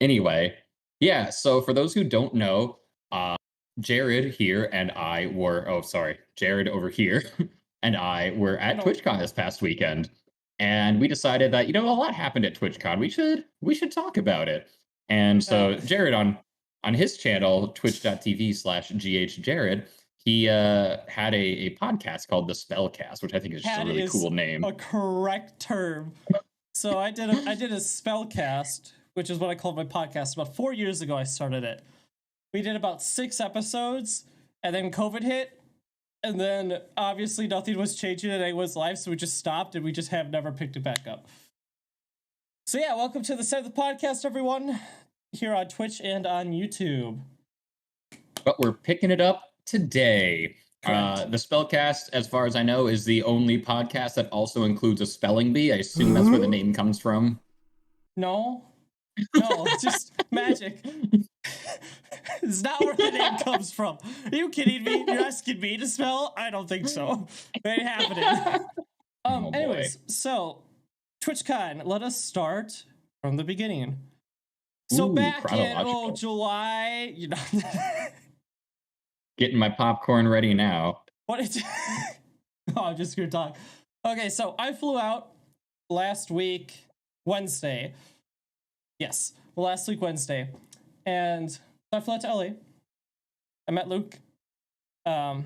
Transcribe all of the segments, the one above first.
Anyway, yeah, so for those who don't know, uh, Jared here and I were, oh, sorry, Jared over here and I were at Hello. TwitchCon this past weekend. And we decided that, a lot happened at TwitchCon. We should talk about it. And Yeah. so Jared on his channel, twitch.tv/GhJared, he had a podcast called the SpellCast, which I think is just a Had really is cool name. a correct term. So I did a spellcast, which is what I called my podcast. About 4 years ago, I started it. We did about 6 episodes, and then COVID hit, and then obviously nothing was changing and it was live, so we just stopped and we just have never picked it back up. So yeah, welcome to the seventh podcast, everyone, here on Twitch and on YouTube. But we're picking it up today. Correct. The Spellcast, as far as I know, is the only podcast that also includes a spelling bee. I assume that's where the name comes from. No, no, it's just magic. It's not where the name comes from. Are you kidding me? You're asking me to spell? I don't think so. It ain't happening. Oh, boy. Anyways, so TwitchCon, let us start from the beginning. So Ooh, back in chronological. July, Getting my popcorn ready now. what it oh, I'm just gonna talk. Okay, so I flew out last week, Wednesday. Yes, last week, Wednesday. And I flew out to LA. I met Luke. I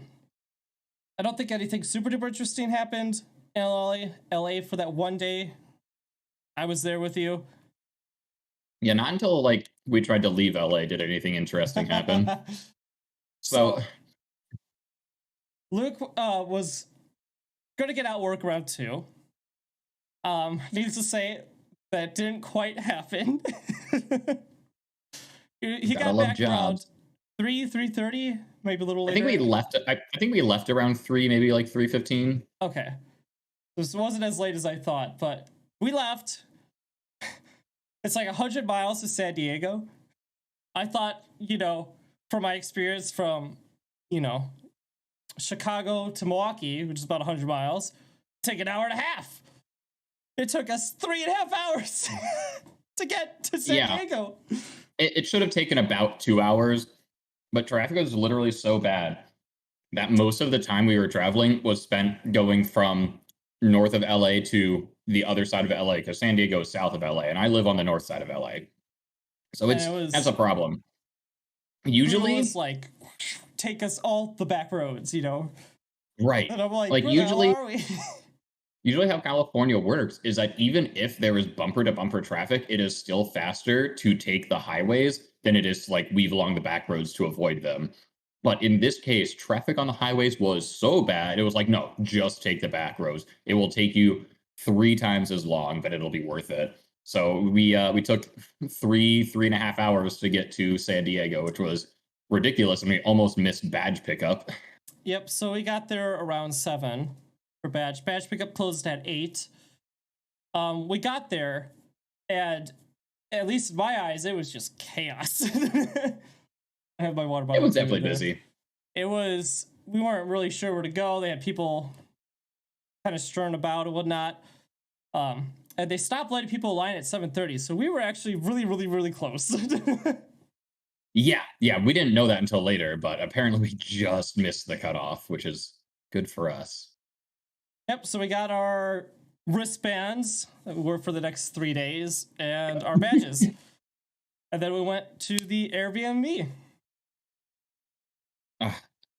don't think anything super duper interesting happened in LA for that one day I was there with you. Yeah, not until we tried to leave LA did anything interesting happen. So, Luke was going to get out work around 2. Needless to say, that didn't quite happen. he gotta got love back jobs. around 3:30, maybe a little I later. think we left. I think we left around 3, maybe like 3:15. Okay. This wasn't as late as I thought, but we left. It's like 100 miles to San Diego. I thought, from my experience from, Chicago to Milwaukee, which is about 100 miles, take an hour and a half. It took us 3.5 hours to get to San Diego. It should have taken about 2 hours, but traffic was literally so bad that most of the time we were traveling was spent going from north of LA to the other side of LA, because San Diego is south of LA, and I live on the north side of LA. So that's a problem. Usually, was like, take us all the back roads, right? And I'm like, Like where usually, the hell are we? usually how California works is that even if there is bumper to bumper traffic, it is still faster to take the highways than it is to weave along the back roads to avoid them. But in this case, traffic on the highways was so bad, it was like, no, just take the back roads. It will take you 3 times as long, but it'll be worth it. So we took 3.5 hours to get to San Diego, which was ridiculous. And we almost missed badge pickup. Yep, so we got there around 7 for badge. Badge pickup closed at 8. We got there, and at least in my eyes, it was just chaos. I have my water bottle. It was definitely busy. We weren't really sure where to go. They had people kind of strewn about and whatnot. And they stopped letting people line at 7:30, so we were actually really, really, really close. Yeah, we didn't know that until later, but apparently we just missed the cutoff, which is good for us. Yep, so we got our wristbands that were for the next 3 days and our badges. And then we went to the Airbnb.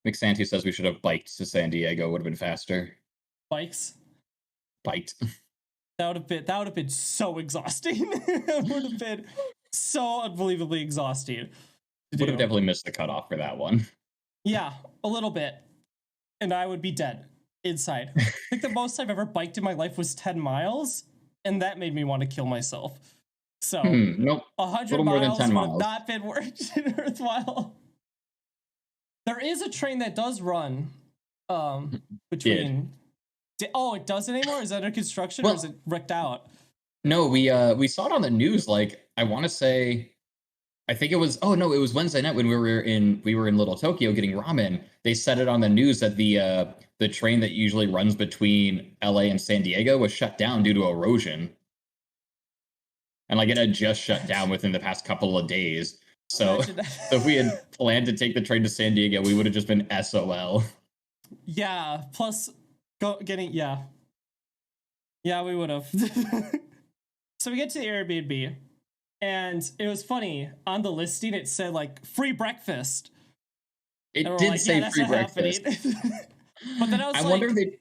McSanty says we should have biked to San Diego. Would have been faster. Bikes. Biked. That would have been so exhausting. It would have been so unbelievably exhausting. Would have definitely missed the cutoff for that one. Yeah, a little bit. And I would be dead inside. I think the most I've ever biked in my life was 10 miles, and that made me want to kill myself. So, nope. 100 miles would have not been worthwhile. There is a train that does run between... Oh, it doesn't anymore? Is that under construction, or is it wrecked out? No, we saw it on the news. I want to say, I think it was. Oh no, it was Wednesday night when we were in Little Tokyo getting ramen. They said it on the news that the train that usually runs between LA and San Diego was shut down due to erosion. and like it had just shut down within the past couple of days. So, Imagine that. so if we had planned to take the train to San Diego, we would have just been SOL. Yeah. Plus, yeah. Yeah, we would have. So we get to the Airbnb, and it was funny. On the listing, it said like free breakfast. It And we're did like, say yeah, that's free not breakfast. happening. But then I was I like, wonder if they.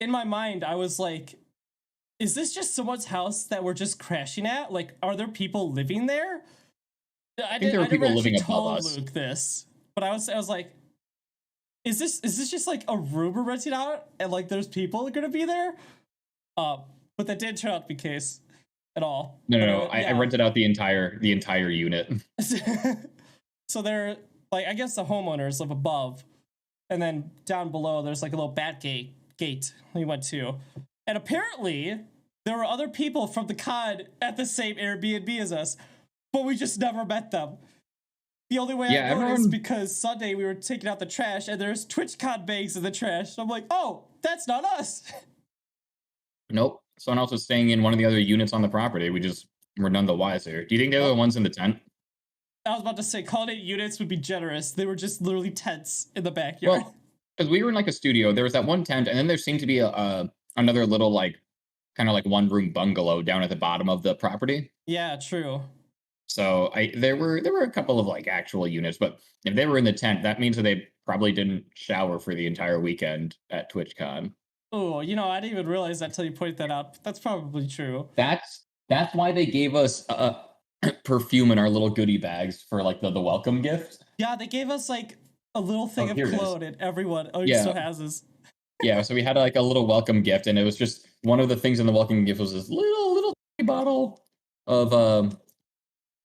in my mind, I was like, is this just someone's house that we're just crashing at? Like, are there people living there? I think there were I never people actually living above told us. Luke this, but I was like, is this just like a room we're renting out and like there's people gonna be there? But that didn't turn out to be the case at all. No, no, But no. I yeah. rented out the entire unit. So they're like, I guess the homeowners live above, and then down below there's like a little bat gate we went to, and apparently there were other people from the con at the same Airbnb as us, but we just never met them. The only way Yeah, I know is everyone. because Sunday we were taking out the trash and there's TwitchCon bags in the trash. I'm like, oh, that's not us. Nope. Someone else was staying in one of the other units on the property. We just were none the wiser. Do you think they were the ones in the tent? I was about to say, calling it units would be generous. They were just literally tents in the backyard. Well, because we were in like a studio, there was that one tent, and then there seemed to be another little like kind of like one room bungalow down at the bottom of the property. Yeah, true. So there were a couple of like actual units, but if they were in the tent, that means that they probably didn't shower for the entire weekend at TwitchCon. Oh, I didn't even realize that until you pointed that out. That's probably true. That's why they gave us perfume in our little goodie bags for like the welcome gift. Yeah, they gave us like a little thing of Here it is. cologne, and everyone Yeah. still has this. Yeah, so we had like a little welcome gift, and it was just one of the things in the welcome gift was this little bottle of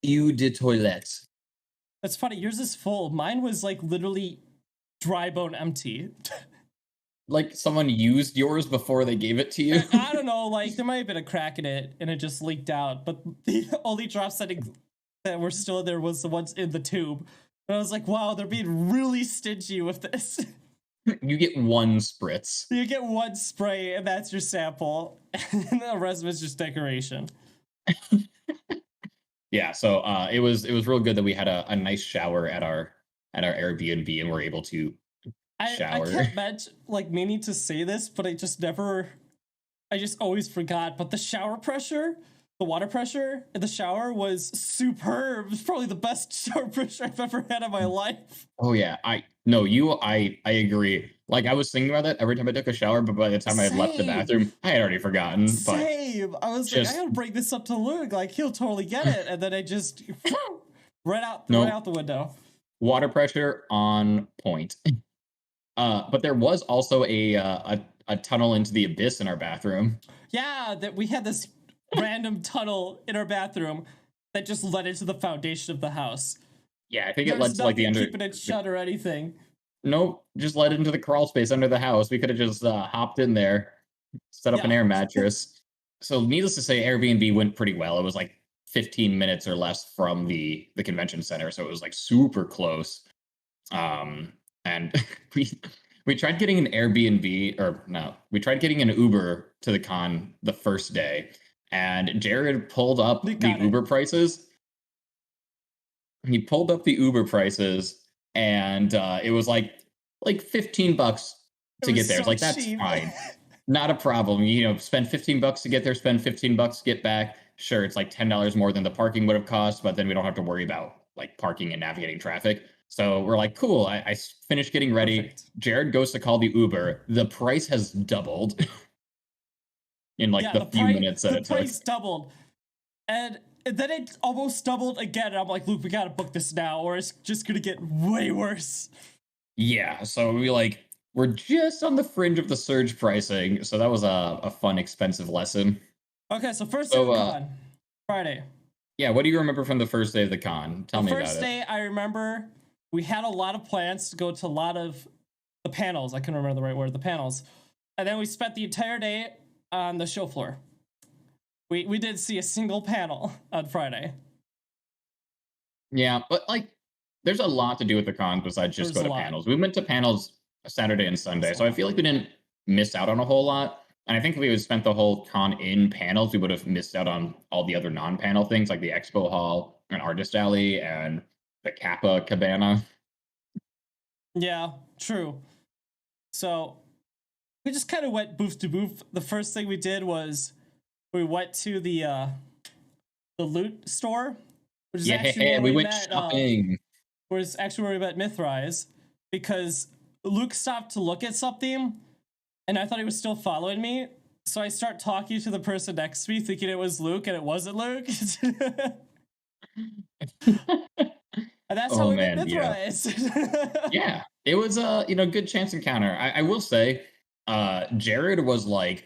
eau de toilette. That's funny. Yours is full. Mine was like literally dry bone empty. Like someone used yours before they gave it to you. I don't know. Like there might have been a crack in it, and it just leaked out. But the only drops that were still in there was the ones in the tube. And I was like, wow, they're being really stingy with this. You get one spritz. You get one spray, and that's your sample, and the rest of it's just decoration. Yeah, so it was real good that we had a nice shower at our Airbnb, and we're able to shower. I kept meaning to say this, but I just always forgot. But the shower pressure, the water pressure in the shower was superb. It was probably the best shower pressure I've ever had in my life. Oh yeah, I agree. Like I was thinking about that every time I took a shower, but by the time I had left the Same. bathroom, I had already forgotten. But Same. I was like, I gotta bring this up to Luke. Like he'll totally get it, and then I just right out the window. Water pressure on point. But there was also a tunnel into the abyss in our bathroom. Yeah, that we had this random tunnel in our bathroom that just led into the foundation of the house. Yeah, I think it led to like the under. Keeping it shut or anything. Nope, just led into the crawl space under the house. We could have just hopped in there, set up an air mattress. So, needless to say, Airbnb went pretty well. It was like 15 minutes or less from the convention center, so it was like super close. And we tried getting an Airbnb, or no, we tried getting an Uber to the con the first day, and Jared pulled up the Uber prices. He pulled up the Uber prices, and it was like $15 to get there. It's like, that's fine. Not a problem. Spend $15 to get there, spend $15 to get back. Sure, it's like $10 more than the parking would have cost, but then we don't have to worry about like parking and navigating traffic. So we're like, cool. I finished getting ready. Perfect. Jared goes to call the Uber. The price has doubled in like the few minutes that it took. The price doubled. And then it almost doubled again. And I'm like, Luke, we gotta book this now, or it's just gonna get way worse. Yeah, so we're just on the fringe of the surge pricing. So that was a fun, expensive lesson. Okay, so first day of the con, Friday. Yeah, what do you remember from the first day of the con? Tell me about it. The first day, I remember we had a lot of plans to go to a lot of the panels. I couldn't remember the right word, the panels. And then we spent the entire day on the show floor. We didn't see a single panel on Friday. Yeah, but there's a lot to do with the con besides just go to panels. We went to panels Saturday and Sunday, so I feel like we didn't miss out on a whole lot. And I think if we had spent the whole con in panels, we would have missed out on all the other non-panel things like the expo hall and artist alley and the Kappa cabana. Yeah, true. So we just kind of went booth to booth. The first thing we did was we went to the loot store, which is actually Yeah, where we we went met. shopping. Was actually where we met Mithrise, because Luke stopped to look at something, and I thought he was still following me. So I start talking to the person next to me, thinking it was Luke, and it wasn't Luke. And that's how Oh we met man, yeah. Mithrise. Yeah, it was a good chance encounter. I will say, Jared was like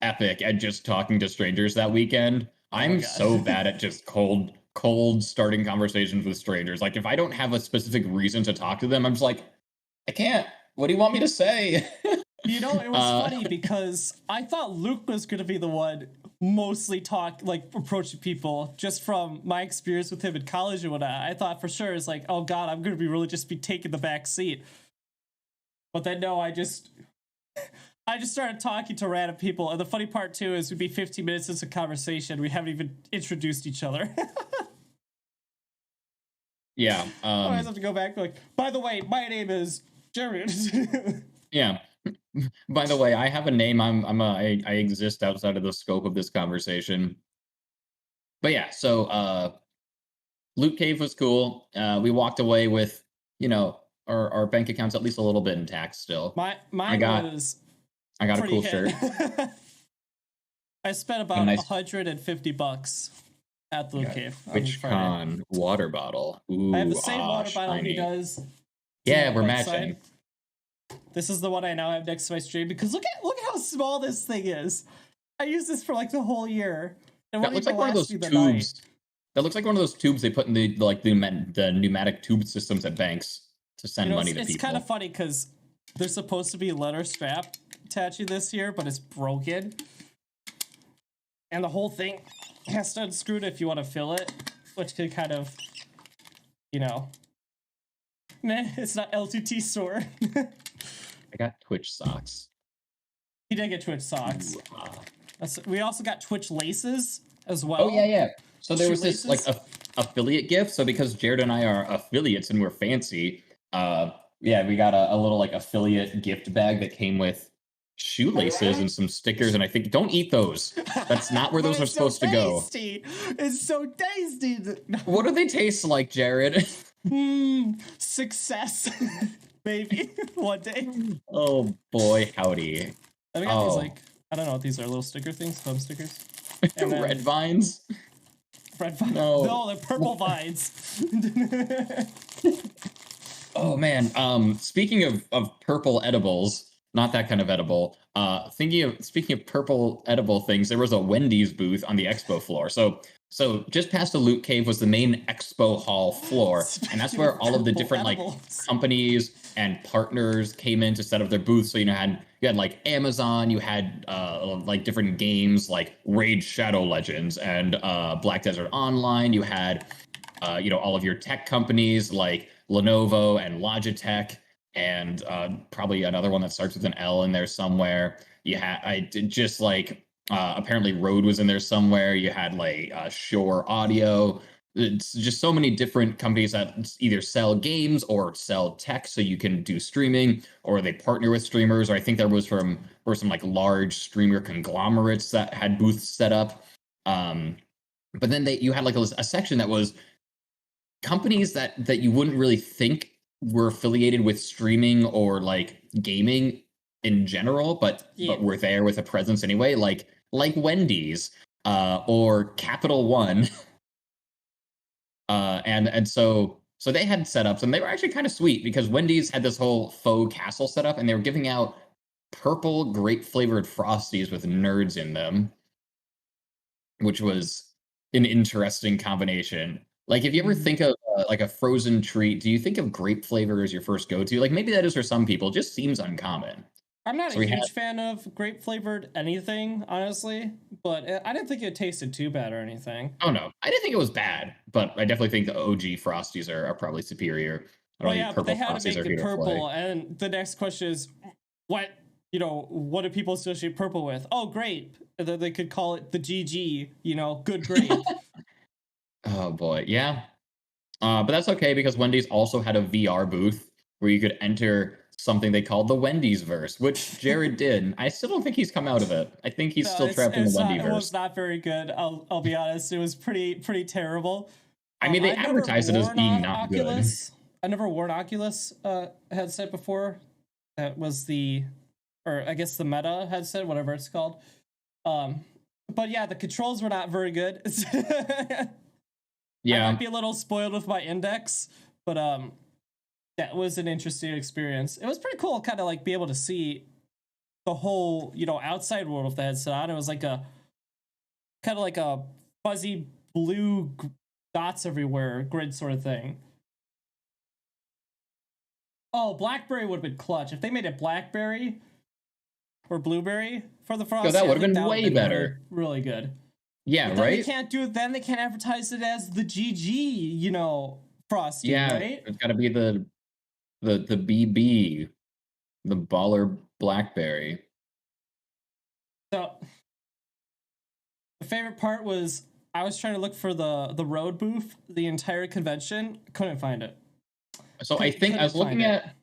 epic at just talking to strangers that weekend. Oh my I'm God. so bad at just cold starting conversations with strangers. Like if I don't have a specific reason to talk to them, I'm just like, I can't. What do you want me to say? You know, it was funny because I thought Luke was going to be the one mostly approaching people, just from my experience with him in college and whatnot. I thought for sure it's like, oh God, I'm going to be really just be taking the back seat. But then no, I just started talking to random people. And the funny part too is we'd be 15 minutes into conversation. We haven't even introduced each other. Yeah. I always have to go back like, by the way, my name is Jared. Yeah. By the way, I have a name. I exist outside of the scope of this conversation. But yeah, so Loot Cave was cool. We walked away with, our bank accounts at least a little bit intact still. Mine was I got a cool hit. shirt. I spent about $150 at the Loot Cave. Which con? Water bottle. Ooh, I have the same water bottle shiny. he does. Yeah, we're matching. This is the one I now have next to my stream because look at how small this thing is. I use this for like the whole year. That looks like one of those tubes. That looks like one of those tubes they put in the pneumatic tube systems at banks to send money to people. It's kind of funny because there's supposed to be a leather strap attaching this here, but it's broken. And the whole thing has to unscrew if you want to fill it, which could kind of, meh, it's not LTT store. I got Twitch socks. He did get Twitch socks. We also got Twitch laces as well. Oh, yeah. So there was this affiliate gift. So because Jared and I are affiliates and we're fancy, we got a little affiliate gift bag that came with shoelaces and some stickers. And I think, don't eat those. That's not where those are supposed to go. It's so tasty. What do they taste like, Jared? Success. Maybe one day. Oh boy, howdy. I got these I don't know what these are, little sticker things, thumb stickers. And then, red vines? Red vines? No, they're purple vines. Oh man. Speaking of purple edibles, not that kind of edible. Speaking of purple edible things, there was a Wendy's booth on the expo floor. So just past the Loot Cave was the main expo hall floor, and that's where all of the different companies and partners came in to set up their booths. So you had Amazon, you had different games like Raid Shadow Legends and Black Desert Online. You had all of your tech companies like Lenovo and Logitech, and probably another one that starts with an L in there somewhere. You had apparently Rode was in there somewhere. You had Shure Audio. It's just so many different companies that either sell games or sell tech so you can do streaming, or they partner with streamers. Or I think there were some large streamer conglomerates that had booths set up. But then you had a section that was companies that you wouldn't really think were affiliated with streaming or gaming in general, but were there with a presence anyway, like Wendy's or Capital One. And so they had setups, and they were actually kind of sweet because Wendy's had this whole faux castle setup, and they were giving out purple grape flavored Frosties with nerds in them, which was an interesting combination. If you ever think of a frozen treat, do you think of grape flavor as your first go-to? Maybe that is for some people. It just seems uncommon. I'm not a huge fan of grape flavored anything, honestly, but I didn't think it tasted too bad or anything. Oh no, I didn't think it was bad, but I definitely think the OG Frosties are probably superior. But they had to make it purple, and the next question is, what you know, what do people associate purple with? Oh, grape. And then they could call it the GG, you know, good grape. Oh boy, yeah. But that's okay because Wendy's also had a VR booth where you could enter something they called the Wendy's verse, which Jared did. I still don't think he's come out of it. I think he's No, still trapped in the it was Wendyverse. not very good. I'll be honest. It was pretty terrible. I mean, they I've never advertise it as worn being an not good. Oculus. I never wore an Oculus headset before. That was or I guess the Meta headset, whatever it's called. But yeah, the controls were not very good. I Yeah, might be a little spoiled with my index, but that was an interesting experience. It was pretty cool, kind of like be able to see the whole, you know, outside world of the headset on. It was like a kind of like a fuzzy blue dots everywhere grid sort of thing. Oh, BlackBerry would have been clutch if they made it BlackBerry or Blueberry for the yo, Frosty. that I would have think been that would way have been really, better. really good. Yeah, But then they right? can't do it. Then they can't advertise it as the GG, you know, Frosty, Yeah, right? it's got to be the BB, the baller Blackberry. So the favorite part was I was trying to look for the road booth the entire convention, couldn't find it. So I think I Couldn't was looking find it. at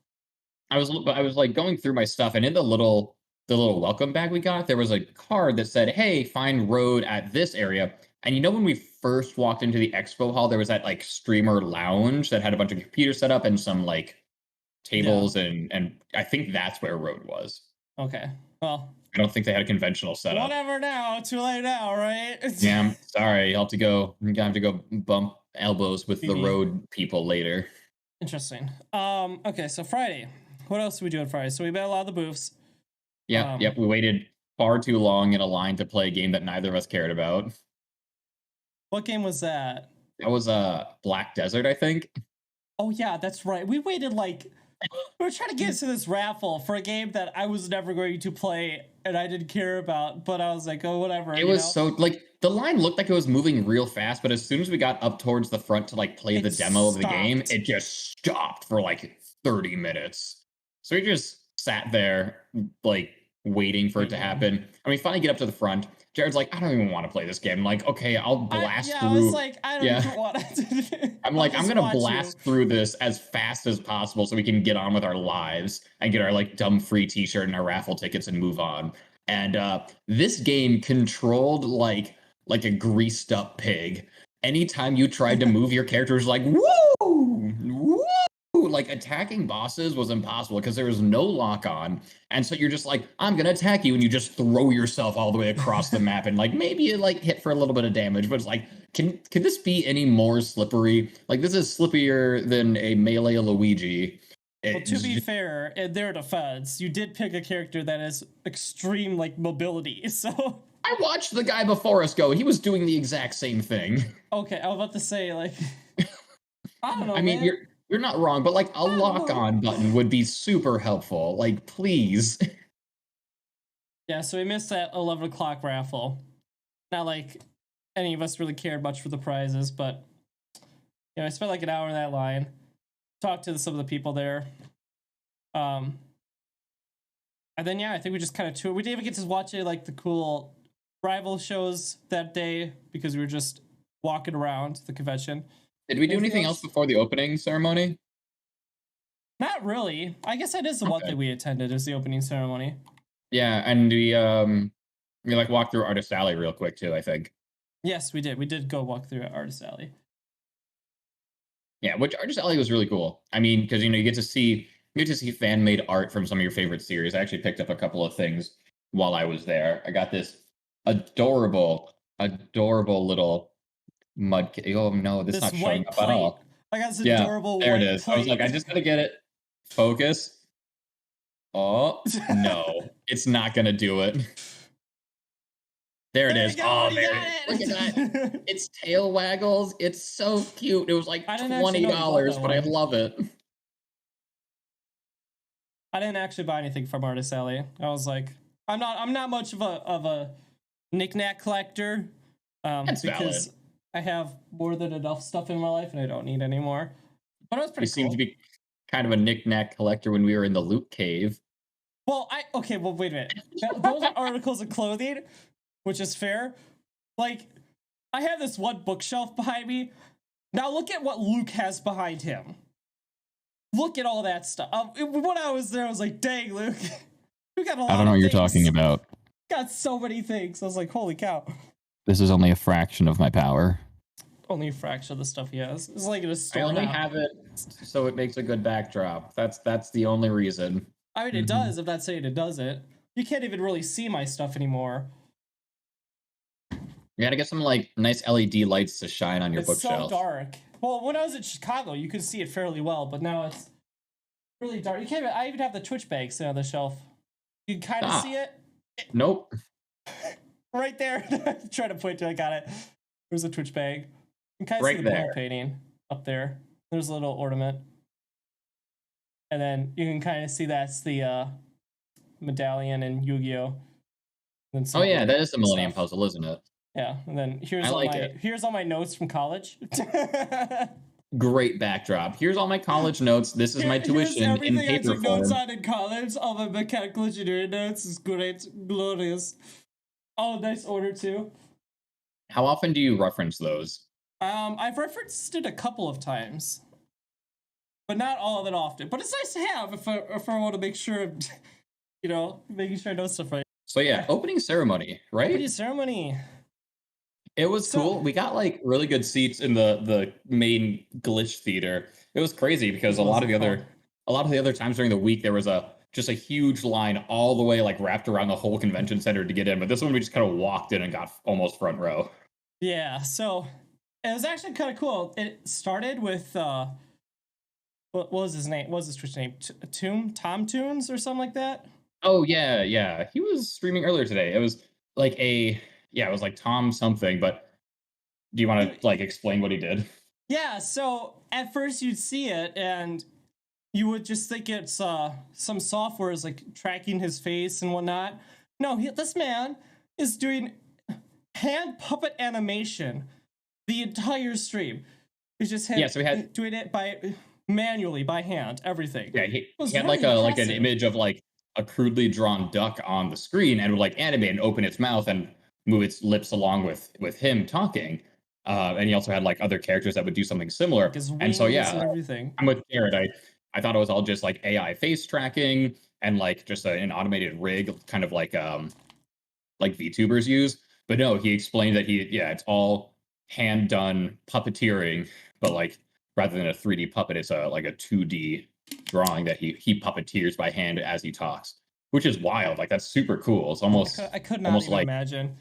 I was like going through my stuff, and in the little welcome bag we got, there was a card that said, "Hey, find road at this area." And you know, when we first walked into the expo hall, there was that like streamer lounge that had a bunch of computers set up and some like Yeah. tables, and I think that's where road was. Okay. Well, I don't think they had a conventional setup. whatever now. Too late now, right? Yeah, I'm sorry. You have to go bump elbows with the BB. road people later. Interesting. Okay, so Friday. What else did we do on Friday? So we met a lot of the booths. Yep, Um, yep. We waited far too long in a line to play a game that neither of us cared about. what game was that? That was Black Desert, I think. Oh yeah, that's right. We waited like we were trying to get into this raffle for a game that I was never going to play and I didn't care about, but I was like, oh whatever, It you was know? so like the line looked like it was moving real fast, but as soon as we got up towards the front to like play It the demo of the game, stopped. it just stopped for like 30 minutes. So we just sat there like waiting for it to Waiting. happen. And we finally get up to the front. Jared's like, I don't even want to play this game. I'm like, okay, I'll blast I was through. like, I don't Yeah. even want to. I'm I'll like, I'm just gonna watch you. blast through this as fast as possible so we can get on with our lives and get our like dumb free t-shirt and our raffle tickets and move on. And this game controlled like a greased up pig. Anytime you tried to move, your character was like, woo! Woo! Like attacking bosses was impossible because there was no lock on. And so you're just like, I'm gonna attack you, and you just throw yourself all the way across the map, and like maybe it like hit for a little bit of damage, but it's like, can this be any more slippery? Like this is slippier than a melee Luigi. Well, to It's be just- fair, in their defense, you did pick a character that has extreme like mobility. So I watched the guy before us go, and he was doing the exact same thing. okay, I was about to say like I don't know, I mean, man. you're not wrong, but like a I don't lock know. on button would be super helpful. Like, please. Yeah, so we missed that 11 o'clock raffle. Not like any of us really cared much for the prizes, but I spent like an hour in that line, talked to some of the people there. And then I think we just kind of toured. We didn't even get to watch like the cool rival shows that day because we were just walking around the convention. Did we do anything else before the opening ceremony? Not really. I guess that is the one Okay. thing we attended is the opening ceremony. Yeah, and we like walked through Artist Alley real quick too, I think. Yes, we did. We did go walk through Artist Alley. Yeah, which Artist Alley was really cool. I mean, because you get to see fan made art from some of your favorite series. I actually picked up a couple of things while I was there. I got this adorable little mud. Oh no, this is not showing white up at plate. all. I got this Yeah, adorable there it white is. plate. I was like, I just gotta get it. Focus. Oh no, it's not gonna do it. There it is. Oh, You there got it is. Look at that. it. Its tail waggles. It's so cute. It was like I didn't actually know you bought $20, that but I one. love it. I didn't actually buy anything from Artist Alley. I was like, I'm not much of a knickknack collector. That's because valid. I have more than enough stuff in my life and I don't need any more. But it was We pretty seemed cool. to be kind of a knick-knack collector when we were in the loot cave. Well, wait a minute. Those are articles of clothing, which is fair. Like, I have this one bookshelf behind me. Now look at what Luke has behind him. Look at all that stuff. When I was there, I was like, dang, Luke, you got a lot I don't know of what you're things. talking about. Got so many things. I was like, holy cow. This is only a fraction of my power. Only a fraction of the stuff he has. It's like in a store I only now. have it so it makes a good backdrop. That's the only reason. I mean, it does. I'm not saying it doesn't. You can't even really see my stuff anymore. You gotta get some like nice LED lights to shine on your It's bookshelf. so dark. Well, when I was in Chicago, you could see it fairly well, but now it's really dark. You can't even, I even have the Twitch bag sitting on the shelf. You can kind of see it. Nope. Right there. I'm trying to point to it. I got it. There's a Twitch bag. You can kind of Right see the there. wall painting up there. There's a little ornament. And then you can kind of see that's the medallion in Yu-Gi-Oh! Oh yeah, that is the Millennium Puzzle, isn't it? Yeah, and then here's all my notes from college. Great backdrop. Here's all my college notes. This is my tuition in paper I took form. notes on in college. All my mechanical engineering notes is great, glorious. Oh, nice order too. How often do you reference those? I've referenced it a couple of times, but not all that often. But it's nice to have if I want to make sure, making sure I know stuff right. So yeah, opening ceremony, right? Opening ceremony. It was cool. We got like really good seats in the main glitch theater. It was crazy because a lot of the other times during the week there was just a huge line all the way like wrapped around the whole convention center to get in. But this one we just kind of walked in and got almost front row. Yeah, so it was actually kind of cool. It started with what was his name? What was his Twitch name? Tom Tunes or something like that? Oh yeah. He was streaming earlier today. It was like it was like Tom something, but do you want to like explain what he did? Yeah, so at first you'd see it and you would just think it's some software is like tracking his face and whatnot. No, this man is doing hand puppet animation the entire stream. He's just doing it manually by hand, everything. Yeah, he had like an image of like a crudely drawn duck on the screen and would like animate and open its mouth and move its lips along with him talking. And he also had like other characters that would do something similar. And so everything. I'm with Jared. I thought it was all just like AI face tracking and like just an automated rig, kind of like VTubers use. But no, he explained that it's all hand done puppeteering, but like rather than a 3D puppet, it's like a 2D drawing that he puppeteers by hand as he talks, which is wild. Like that's super cool. It's almost I could not even imagine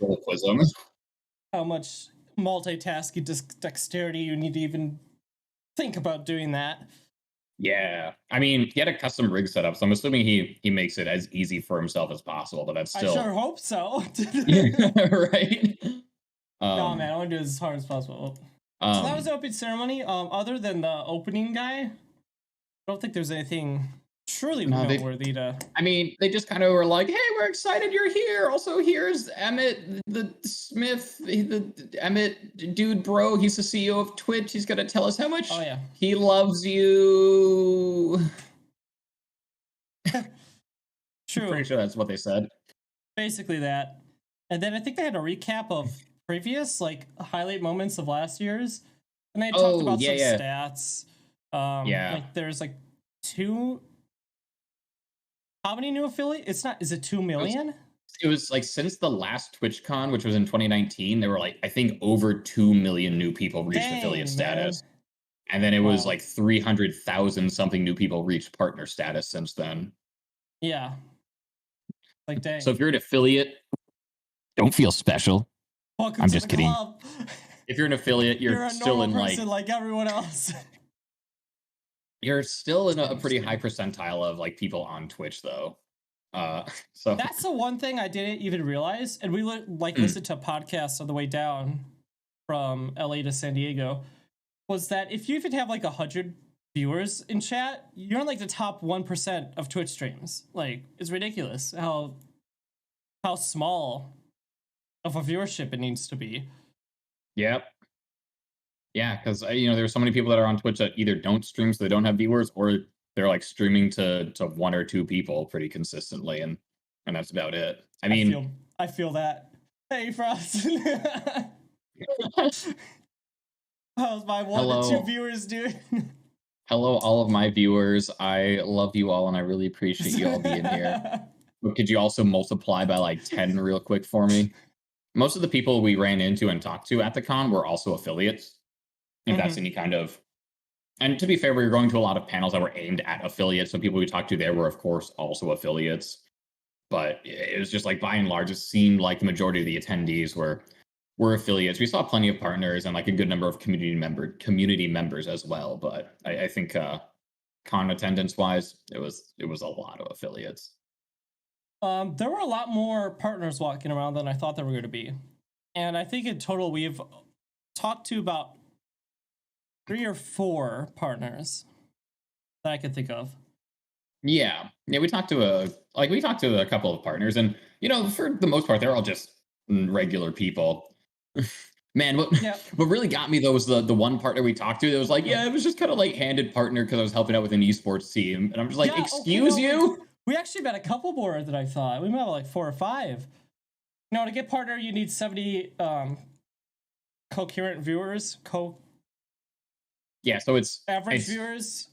how much multitasking dexterity you need to even think about doing that. Yeah, I mean, he had a custom rig set up, so I'm assuming he makes it as easy for himself as possible. But that's still. I sure hope so. Right. No, man, I want to do this as hard as possible. So that was the opening ceremony. Other than the opening guy, I don't think there's anything truly noteworthy to. I mean, they just kind of were like, "Hey, we're excited you're here." Also, here's Emmett, the Smith, the Emmett dude, bro. He's the CEO of Twitch. He's gonna tell us how much he loves you. True. I'm pretty sure that's what they said. Basically that, and then I think they had a recap of previous like highlight moments of last year's, and they talked about some stats. Like there's like 2. How many new affiliates? Is it 2 million? It was like since the last TwitchCon, which was in 2019, there were like I think over 2 million new people reached affiliate status, and then it was like 300,000 something new people reached partner status since then. Yeah, like dang. So if you're an affiliate, don't feel special. Welcome I'm to just the kidding. Club. If you're an affiliate, you're still in like everyone else. You're still in a pretty high percentile of like people on Twitch though. So that's the one thing I didn't even realize, and we listened to podcasts on the way down from LA to San Diego, was that if you even have like 100 viewers in chat, you're on like the top 1% of Twitch streams. Like it's ridiculous how small of a viewership it needs to be. Yep. Yeah, because there's so many people that are on Twitch that either don't stream so they don't have viewers, or they're like streaming to one or two people pretty consistently, and that's about it. I mean, I feel that. Hey, Frost. How's my 1 to 2 hello, viewers doing? hello, all of my viewers. I love you all, and I really appreciate you all being here. But could you also multiply by like 10 real quick for me? Most of the people we ran into and talked to at the con were also affiliates, if that's any kind of. And to be fair, we were going to a lot of panels that were aimed at affiliates. So people we talked to there were, of course, also affiliates. But it was just like by and large, it seemed like the majority of the attendees were affiliates. We saw plenty of partners and like a good number of community members as well. But I think con attendance wise, it was a lot of affiliates. There were a lot more partners walking around than I thought there were going to be. And I think in total we've talked to about 3 or 4 partners that I could think of. Yeah, we talked to a couple of partners, and for the most part, they're all just regular people. Man, what really got me though was the one partner we talked to that was like, yeah, it was just kind of like handed partner because I was helping out with an esports team, and I'm just like, excuse you. We actually met a couple more than I thought. We met like 4 or 5. To get partner, you need 70 coherent viewers. Yeah, so it's average viewers.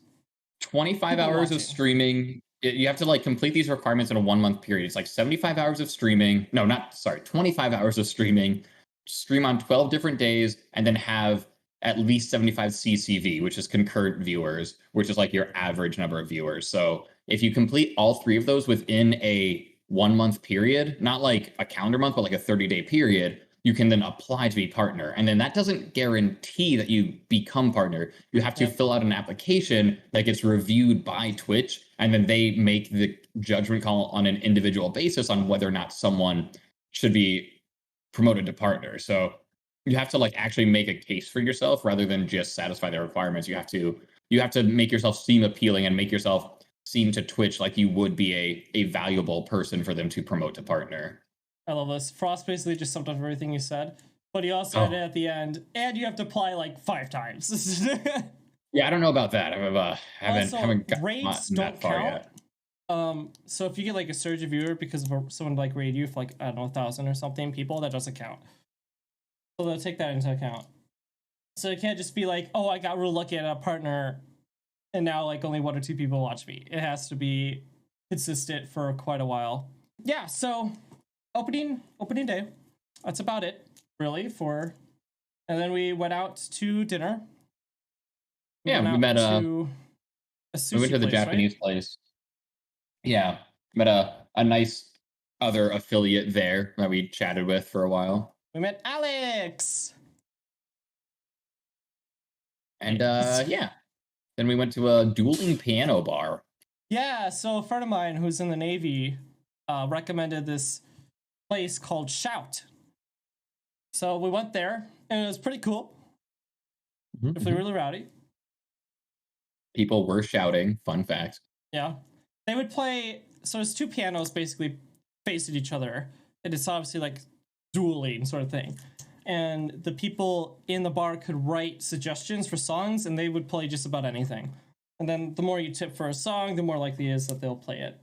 25 hours of streaming. You have to like complete these requirements in a 1-month period. It's like 75 hours of streaming. No, 25 hours of streaming. Stream on 12 different days, and then have at least 75 CCV, which is concurrent viewers, which is like your average number of viewers. So if you complete all 3 of those within a 1-month period, not like a calendar month, but like a 30-day period, you can then apply to be partner. And then that doesn't guarantee that you become partner. You have to fill out an application that gets reviewed by Twitch, and then they make the judgment call on an individual basis on whether or not someone should be promoted to partner. So you have to like actually make a case for yourself rather than just satisfy the requirements. You have to make yourself seem appealing and make yourself seem to Twitch like you would be a valuable person for them to promote to partner. I love this. Frost basically just summed up everything you said, but he also added at the end, and you have to apply like 5 times. Yeah, I don't know about that. I haven't raids don't count. Yet. So if you get like a surge of viewer because of someone like raid you for like, I don't know, 1,000 or something people, that doesn't count. So they'll take that into account. So it can't just be like, oh, I got real lucky at a partner, and now like only 1 or 2 people watch me. It has to be consistent for quite a while. Yeah, so opening day. That's about it, really, and then we went out to dinner. We went to the Japanese place. Yeah, met a nice other affiliate there that we chatted with for a while. We met Alex. And then we went to a dueling piano bar. Yeah, so a friend of mine who's in the Navy recommended this place called Shout. So we went there, and it was pretty cool. Definitely really rowdy. People were shouting. Fun fact. Yeah. They would play, so it's 2 pianos basically facing each other, and it's obviously like dueling sort of thing. And the people in the bar could write suggestions for songs, and they would play just about anything. And then the more you tip for a song, the more likely it is that they'll play it.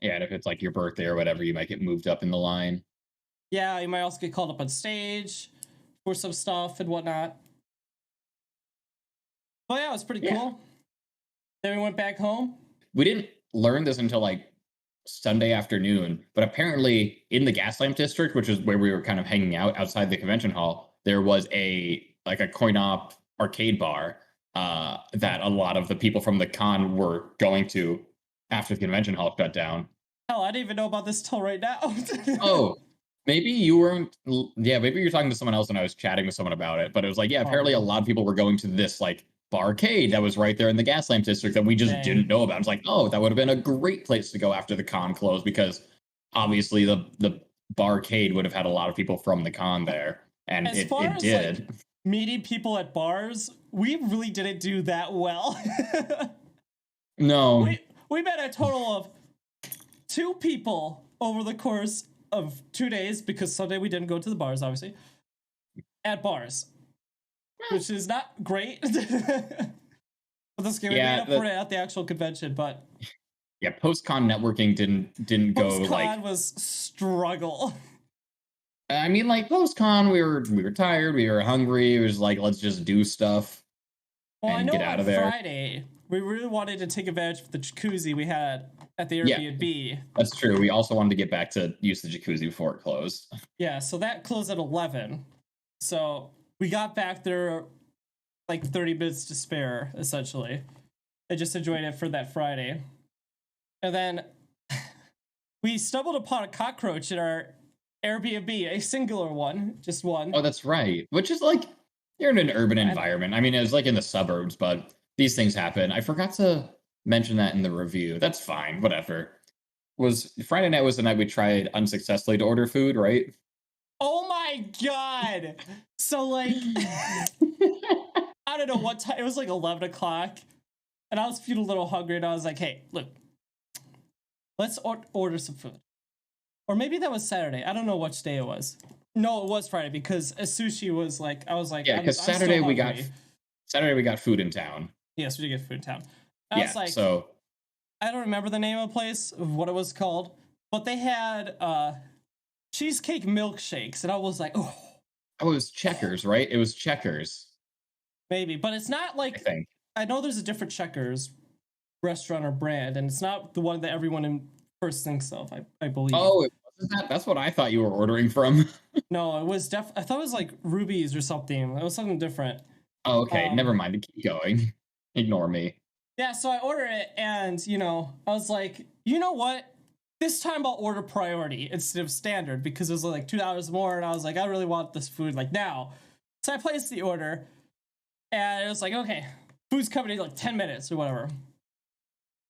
Yeah, and if it's like your birthday or whatever, you might get moved up in the line. Yeah, you might also get called up on stage for some stuff and whatnot. But yeah, it was pretty cool. Then we went back home. We didn't learn this until like Sunday afternoon, but apparently in the Gaslamp district, which is where we were kind of hanging out outside the convention hall, there was a coin-op arcade bar that a lot of the people from the con were going to after the convention hall shut down. Hell, I didn't even know about this till right now. Oh, maybe you weren't. Yeah, maybe you're talking to someone else and I was chatting with someone about it. But it was like, yeah, apparently a lot of people were going to this like barcade that was right there in the Gaslamp district that we just didn't know about. I was like, oh, that would have been a great place to go after the con closed, because obviously the barcade would have had a lot of people from the con there, and it did. Like, meeting people at bars, we really didn't do that well. No. We met a total of 2 people over the course of 2 days, because Sunday we didn't go to the bars, obviously, at bars, which is not great. But this game, we made up for it at the actual convention, but yeah, post-con networking didn't go like. Post-con was struggle. I mean, like post-con, we were tired, we were hungry. It was like, let's just do stuff and get out of there. Friday, we really wanted to take advantage of the jacuzzi we had at the Airbnb. Yeah, that's true. We also wanted to get back to use the jacuzzi before it closed. Yeah, so that closed at 11. So we got back there like 30 minutes to spare, essentially. I just enjoyed it for that Friday. And then we stumbled upon a cockroach in our Airbnb, a singular one, just one. Oh, that's right. Which is like, you're in an urban environment. I mean, it was like in the suburbs, but these things happen. I forgot to mention that in the review. That's fine. Whatever. Friday night was the night we tried unsuccessfully to order food, right? Oh my God. So like, I don't know what time. It was like 11 o'clock. And I was feeling a little hungry. And I was like, hey, look, let's order some food. Or maybe that was Saturday. I don't know which day it was. No, it was Friday because sushi was like, I was like, yeah, because Saturday we got food in town. Yes, we did get food in town. I was like, so I don't remember the name of the place, of what it was called, but they had cheesecake milkshakes, and I was like, oh, it was Checkers, right? It was Checkers. Maybe, but it's not like, I know there's a different Checkers restaurant or brand, and it's not the one that everyone first thinks of, I believe. Oh, it wasn't that? That's what I thought you were ordering from. No, it was I thought it was like Ruby's or something. It was something different. Oh, okay. Never mind. Keep going. Ignore me. Yeah, so I ordered it, and, I was like, you know what? This time I'll order priority instead of standard, because it was like $2 more, and I was like, I really want this food, like, now. So I placed the order, and it was like, okay, food's coming in like 10 minutes or whatever.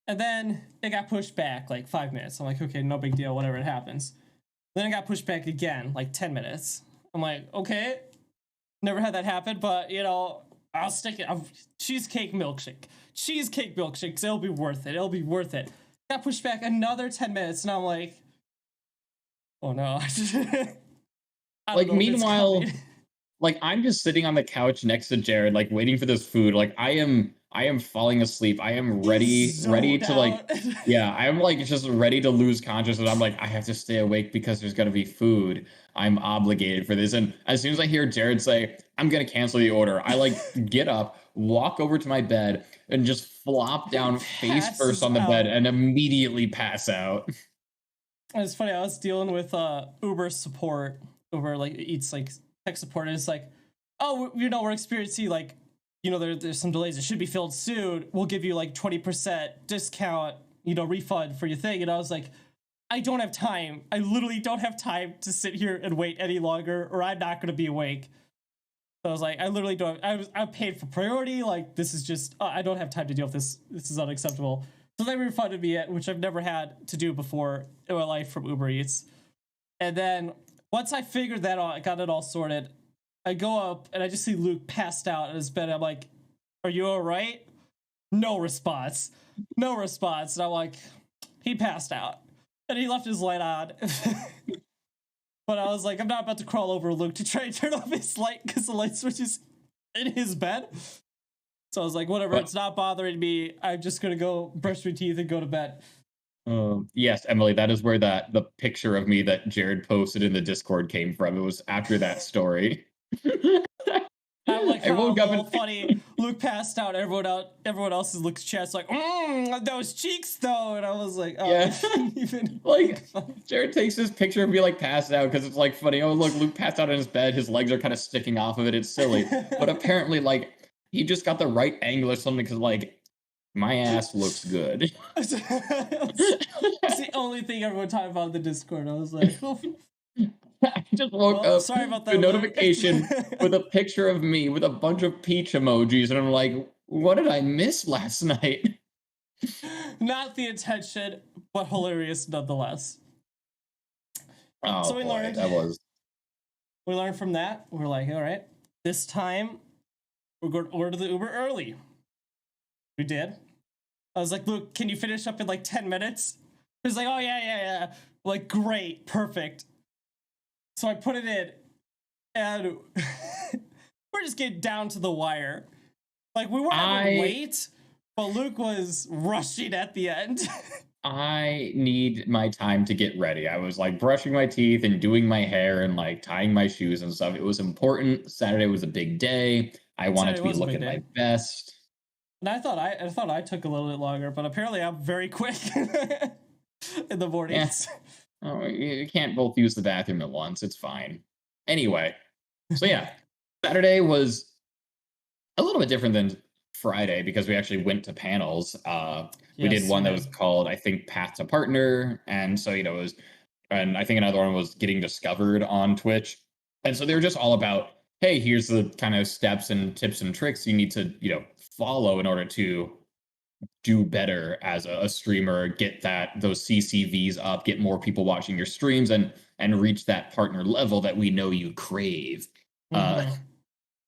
And then it got pushed back like 5 minutes. I'm like, okay, no big deal, whatever, it happens. Then it got pushed back again, like 10 minutes. I'm like, okay, never had that happen, but, I'll stick it. Cheesecake milkshake. Cheesecake milkshakes. It'll be worth it. It'll be worth it. Got pushed back another 10 minutes, and I'm like, oh no. Like, meanwhile, like, I'm just sitting on the couch next to Jared, like, waiting for this food. Like, I am falling asleep. I am ready to, like, yeah, I'm, like, just ready to lose consciousness. I'm like, I have to stay awake because there's gonna be food. I'm obligated for this. And as soon as I hear Jared say, I'm gonna cancel the order, I, like, get up, walk over to my bed, and just flop down face first on the bed and immediately pass out. It's funny, I was dealing with Uber support over, like, Eats, like, tech support, and it's like, oh, we're experiencing, like, there's some delays. It should be filled soon. We'll give you like 20% discount, refund for your thing. And I was like, I don't have time. I literally don't have time to sit here and wait any longer, or I'm not going to be awake. So I was like, I literally don't. I'm paid for priority. Like, this is just, I don't have time to deal with this. This is unacceptable. So they refunded me it, which I've never had to do before in my life from Uber Eats. And then once I figured that out, I got it all sorted. I go up and I just see Luke passed out in his bed. I'm like, are you all right? No response. No response. And I'm like, he passed out. And he left his light on. But I was like, I'm not about to crawl over Luke to try and turn off his light because the light switch is in his bed. So I was like, whatever, it's not bothering me. I'm just going to go brush my teeth and go to bed. Yes, Emily, that is where the picture of me that Jared posted in the Discord came from. It was after that story. I'm like, I woke up and funny. Luke passed out. Everyone else's Luke's chest like, those cheeks though. And I was like, oh, yeah. Even like Jared takes this picture of me like passed out because it's like funny. Oh, look, Luke passed out in his bed. His legs are kind of sticking off of it. It's silly, but apparently, like, he just got the right angle or something because, like, my ass looks good. It's the only thing everyone talked about in the Discord. I was like, oh. I just woke up sorry about that, to a notification with a picture of me with a bunch of peach emojis, and I'm like, what did I miss last night? Not the intention, but hilarious nonetheless. Oh, so we boy, learned. We learned from that. We're like, all right, this time we're going to order the Uber early. We did. I was like, Luke, can you finish up in like 10 minutes? He was like, oh, yeah. Like, great, perfect. So I put it in, and we're just getting down to the wire. Like, we weren't even late, But Luke was rushing at the end. I need my time to get ready. I was like brushing my teeth and doing my hair and like tying my shoes and stuff. It was important. Saturday was a big day. I wanted Saturday to be was a big looking day. my best. And I thought I took a little bit longer, but apparently I'm very quick in the Yeah. mornings. Oh, you can't both use the bathroom at once. It's fine. Anyway, so yeah, Saturday was a little bit different than Friday because we actually went to panels. We did Yes, we one that did. was called, I think, Path to Partner, and so it was, and I think another one was Getting Discovered on Twitch, and so they were just all about, hey, here's the kind of steps and tips and tricks you need to follow in order to do better as a streamer, get those CCVs up, get more people watching your streams, and reach that partner level that we know you crave. Uh,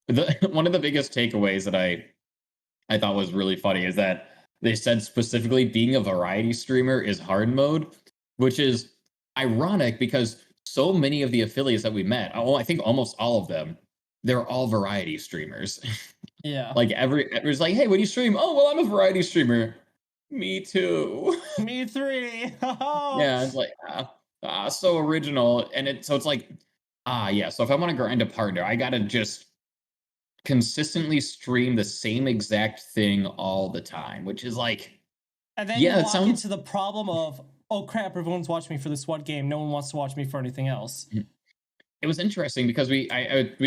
Mm-hmm. one of the biggest takeaways that I thought was really funny is that they said specifically being a variety streamer is hard mode, which is ironic because so many of the affiliates that we met, I think almost all of them, they're all variety streamers. Yeah. Like everyone's like, hey, what do you stream? Oh, well, I'm a variety streamer. Me too. Me three. Oh. Yeah, it's like so original. And it's like, yeah. So if I want to grind a partner, I gotta just consistently stream the same exact thing all the time, which is like, And then you yeah, it walk sounds. into the problem of, oh crap, everyone's watching me for this one game. No one wants to watch me for anything else. It was interesting because we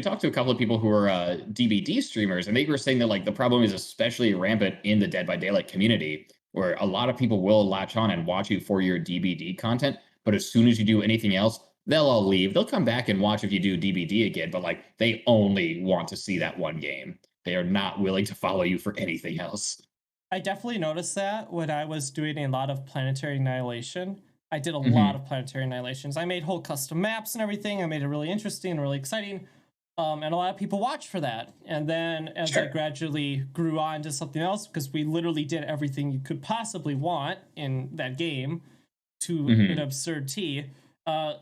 talked to a couple of people who are DBD streamers, and they were saying that like the problem is especially rampant in the Dead by Daylight community, where a lot of people will latch on and watch you for your DBD content, but as soon as you do anything else, they'll all leave. They'll come back and watch if you do DBD again, but like they only want to see that one game. They are not willing to follow you for anything else. I definitely noticed that when I was doing a lot of Planetary Annihilation. I did a lot Hmm. of Planetary Annihilations. I made whole custom maps and everything. I made it really interesting and really exciting. And a lot of people watched for that. And then as I Sure. gradually grew on to something else, because we literally did everything you could possibly want in that game to an Hmm. absurd T,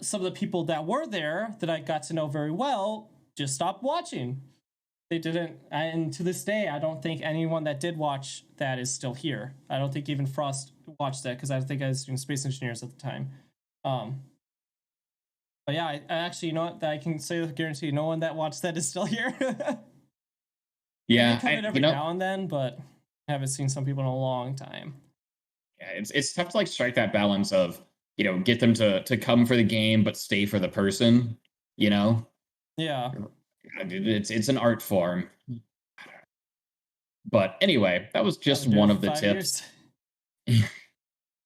some of the people that were there that I got to know very well just stopped watching. They didn't, and to this day, I don't think anyone that did watch that is still here. I don't think even Frost watched that because I think I was doing Space Engineers at the time. Um, but yeah, I actually, you know what, I can say with guarantee, no one that watched that is still here. They Yeah, come in every now and then, but I haven't seen some people in a long time. yeah, it's tough to like strike that balance of get them to come for the game but stay for the person. You know, Yeah. it's an art form. But anyway, that was I've just been doing one it of for the 5 years. tips.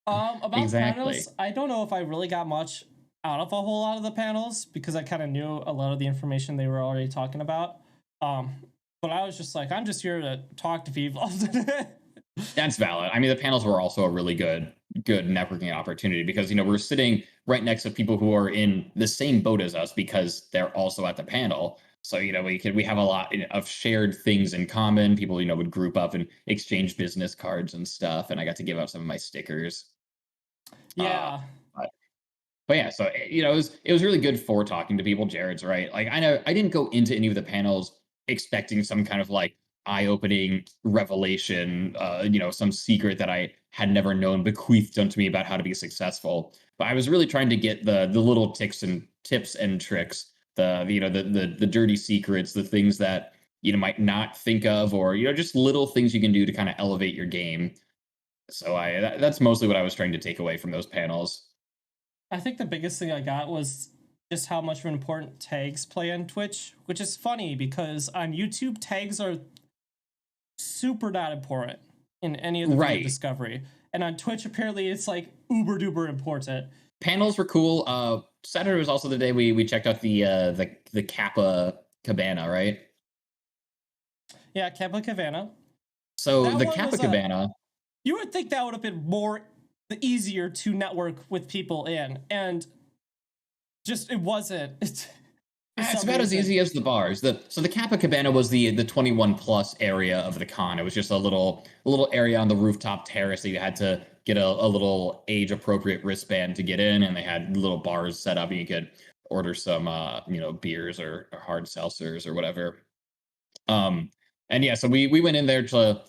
About Exactly. panels, I don't know if I really got much out of a whole lot of the panels because I kind of knew a lot of the information they were already talking about. Um, but I was just like, I'm just here to talk to people. That's valid. I mean, the panels were also a really good networking opportunity because we're sitting right next to people who are in the same boat as us because they're also at the panel. So we have a lot of shared things in common. People would group up and exchange business cards and stuff, and I got to give out some of my stickers. Uh, Yeah. but, but yeah, so it was really good for talking to people. Jared's right. Like I know I didn't go into any of the panels expecting some kind of like eye-opening revelation, some secret that I had never known bequeathed unto me about how to be successful. But I was really trying to get the little tips and tricks, the dirty secrets, the things that might not think of, or just little things you can do to kind of elevate your game. So that's mostly what I was trying to take away from those panels. I think the biggest thing I got was just how much of an important tags play on Twitch, which is funny because on YouTube, tags are super not important in any of the video Right. discovery. And on Twitch, apparently it's like uber duper important. Panels were cool. Saturday was also the day we checked out the Kappa Cabana, right? Yeah, Kappa Cabana. So That the one Kappa was Cabana, you would think that would have been more easier to network with people in, and just it wasn't. it's about as easy as the bars. The Kappa Cabana was the 21 plus area of the con. It was just a little area on the rooftop terrace that you had to get a little age appropriate wristband to get in, and they had little bars set up, and you could order some beers or hard seltzers or whatever. And yeah, so we went in there to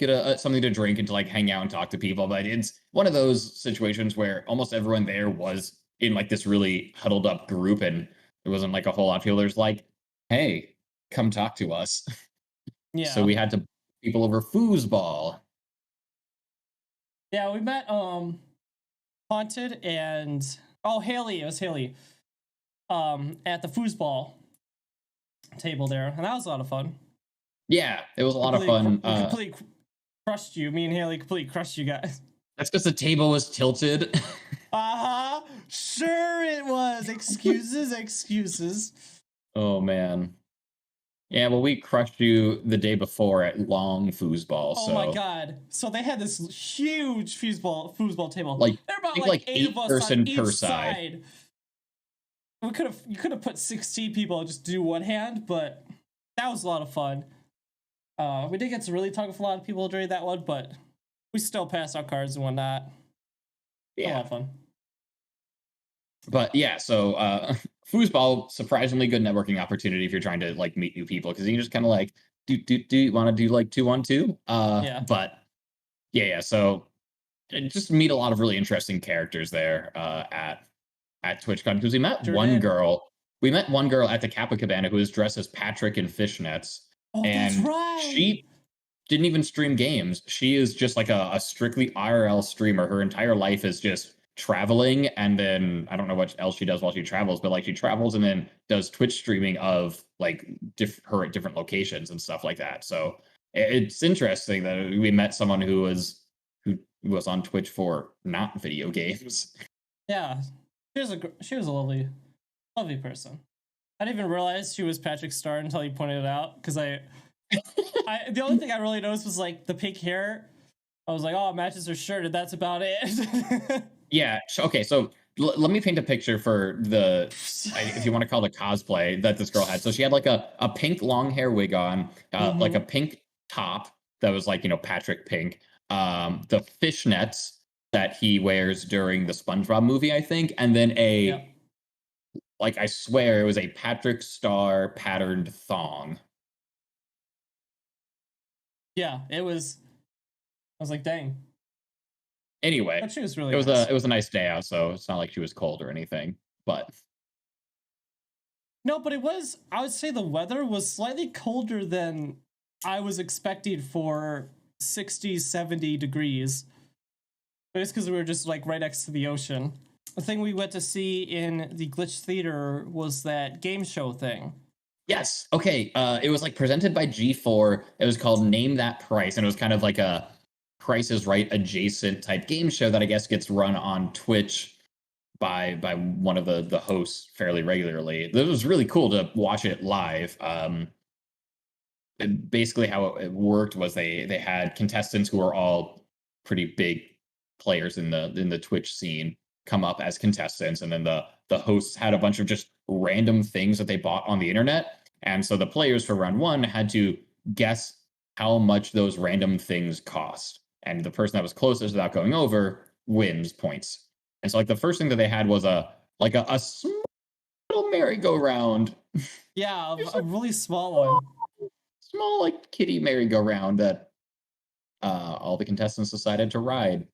get something to drink and to like hang out and talk to people. But it's one of those situations where almost everyone there was in like this really huddled up group, and there wasn't like a whole lot of people. There's like, hey, come talk to us. So Yeah. we had to people over foosball. Yeah, we met Haunted and Haley. It was Haley. At the foosball table there, and that was a lot of fun. Yeah, it was a lot of fun. We completely crushed you. Me and Haley completely crushed you guys. That's because the table was tilted. Uh-huh. Sure it was. Excuses, excuses. Oh man. Yeah, well, we crushed you the day before at long foosball. Oh so my god! So they had this huge foosball table. like There are about think like like eight of us on each per side. You could have put 16 people just do one hand, but that was a lot of fun. We did get to really talk with a lot of people during that one, but we still passed our cards and whatnot. Yeah. A lot of fun. But yeah, so foosball, surprisingly good networking opportunity if you're trying to like meet new people, because you can just kind of like do you want to do like 2-on-2? Yeah. But yeah. So just meet a lot of really interesting characters there at TwitchCon, because we met Sure one did. girl. We met one girl at the Kappa Cabana who was dressed as Patrick in fishnets. Oh, that's And right. she didn't even stream games. She is just like a strictly IRL streamer. Her entire life is just traveling, and then I don't know what else she does while she travels, but like she travels and then does Twitch streaming of like her at different locations and stuff like that. So it's interesting that we met someone who was on Twitch for not video games. Yeah, she was a lovely person. I didn't even realize she was Patrick Star until you pointed it out, because I the only thing I really noticed was like the pink hair. I was like, oh, it matches her shirt, and that's about it. Yeah. Okay. So let me paint a picture for if you want to call it cosplay that this girl had. So she had like a pink long hair wig on, like a pink top that was like, Patrick pink, the fishnets that he wears during the SpongeBob movie, I think. And then like, I swear it was a Patrick Star patterned thong. Yeah, it was. I was like, dang. Anyway, But she was really it was a nice day out, so it's not like she was cold or anything. But no, but it was. I would say the weather was slightly colder than I was expecting for 60, 70 degrees. But it's because we were just like right next to the ocean. The thing we went to see in the Glitch Theater was that game show thing. yes, okay. It was like presented by G4. It was called Name That Price, and it was kind of like a Price is Right adjacent type game show that I guess gets run on Twitch by one of the hosts fairly regularly. It was really cool to watch it live. Basically, how it worked was they had contestants who were all pretty big players in the Twitch scene come up as contestants, and then the hosts had a bunch of just random things that they bought on the internet, and so the players for round one had to guess how much those random things cost, and the person that was closest without going over wins points. And so like the first thing that they had was a small little merry-go-round. Yeah, a really small one. Small like kitty merry-go-round that all the contestants decided to ride.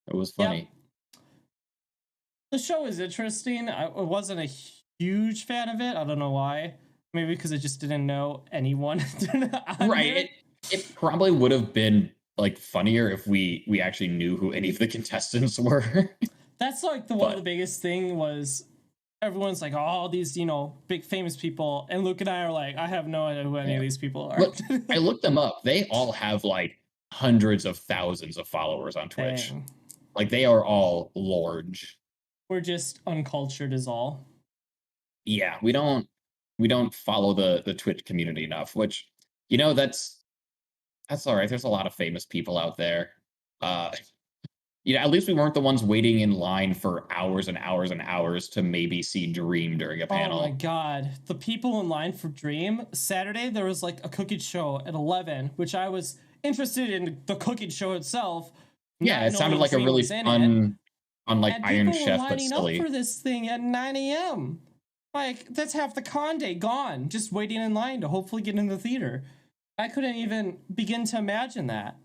It was funny. Yep. The show is interesting. I wasn't a huge fan of it. I don't know why. Maybe because I just didn't know anyone. Right. It probably would have been like funnier if we actually knew who any of the contestants were. That's like one of the biggest thing was everyone's like, oh, these, big famous people. And Luke and I are like, I have no idea who any of these people are. Look, I looked them up. They all have like hundreds of thousands of followers on Twitch. Dang. Like they are all large. We're just uncultured is all. Yeah, we don't follow the Twitch community enough, which that's all right. There's a lot of famous people out there. At least we weren't the ones waiting in line for hours and hours and hours to maybe see Dream during a panel. Oh my god. The people in line for Dream, Saturday there was like a cooking show at 11, which I was interested in the cooking show itself. Yeah, it sounded like a really fun on like Iron Chef, but silly. People were lining up for this thing at 9 a.m. Like, that's half the con day gone, just waiting in line to hopefully get in the theater. I couldn't even begin to imagine that.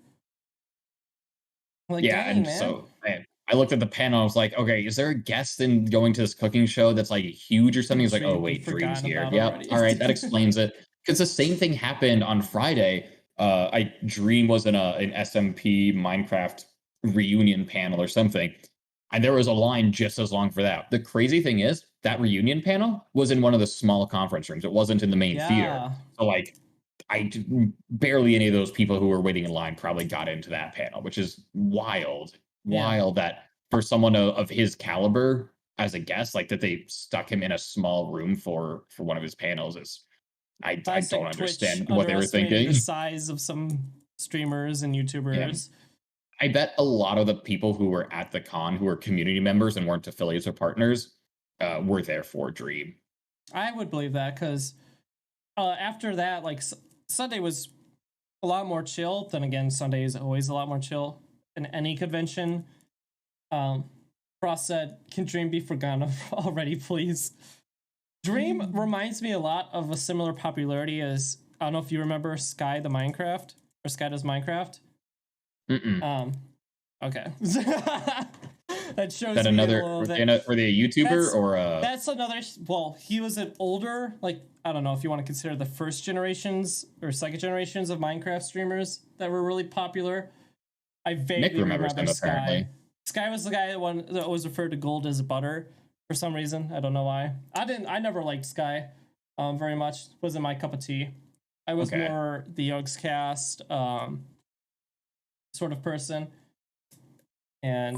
Like, Yeah, dang, and man. so I looked at the panel. I was like, okay, is there a guest in going to this cooking show that's like huge or something? He's like, oh Dream be wait, Dream's forgotten here. about Yep. already. All right, that explains it. Because the same thing happened on Friday. I Dream was in an SMP Minecraft reunion panel or something, and there was a line just as long for that. The crazy thing is that reunion panel was in one of the small conference rooms. It wasn't in the main theater. Yeah. So like barely any of those people who were waiting in line probably got into that panel, which is wild. Yeah. Wild that for someone of his caliber as a guest, like that they stuck him in a small room for one of his panels is I don't Classic Twitch understand what they were underestimating the thinking. size of some streamers and Yeah. YouTubers. I bet a lot of the people who were at the con who were community members and weren't affiliates or partners were there for Dream. I would believe that because after that, like Sunday was a lot more chill. Then again, Sunday is always a lot more chill in any convention. Frost said, "Can Dream be forgotten already, please?" Dream reminds me a lot of a similar popularity as I don't know if you remember Sky the Minecraft or Sky does Minecraft. Mm-mm. Okay. That shows That me another a little bit. were they a YouTuber or a That's another. Well, he was an older, like I don't know if you want to consider the first generations or second generations of Minecraft streamers that were really popular. I vaguely Nick remembers remember them Sky. apparently. Sky was the guy that always referred to gold as butter for some reason. I don't know why. I never liked Sky, very much. Wasn't my cup of tea. I was Okay. more the GhJared, sort of person. And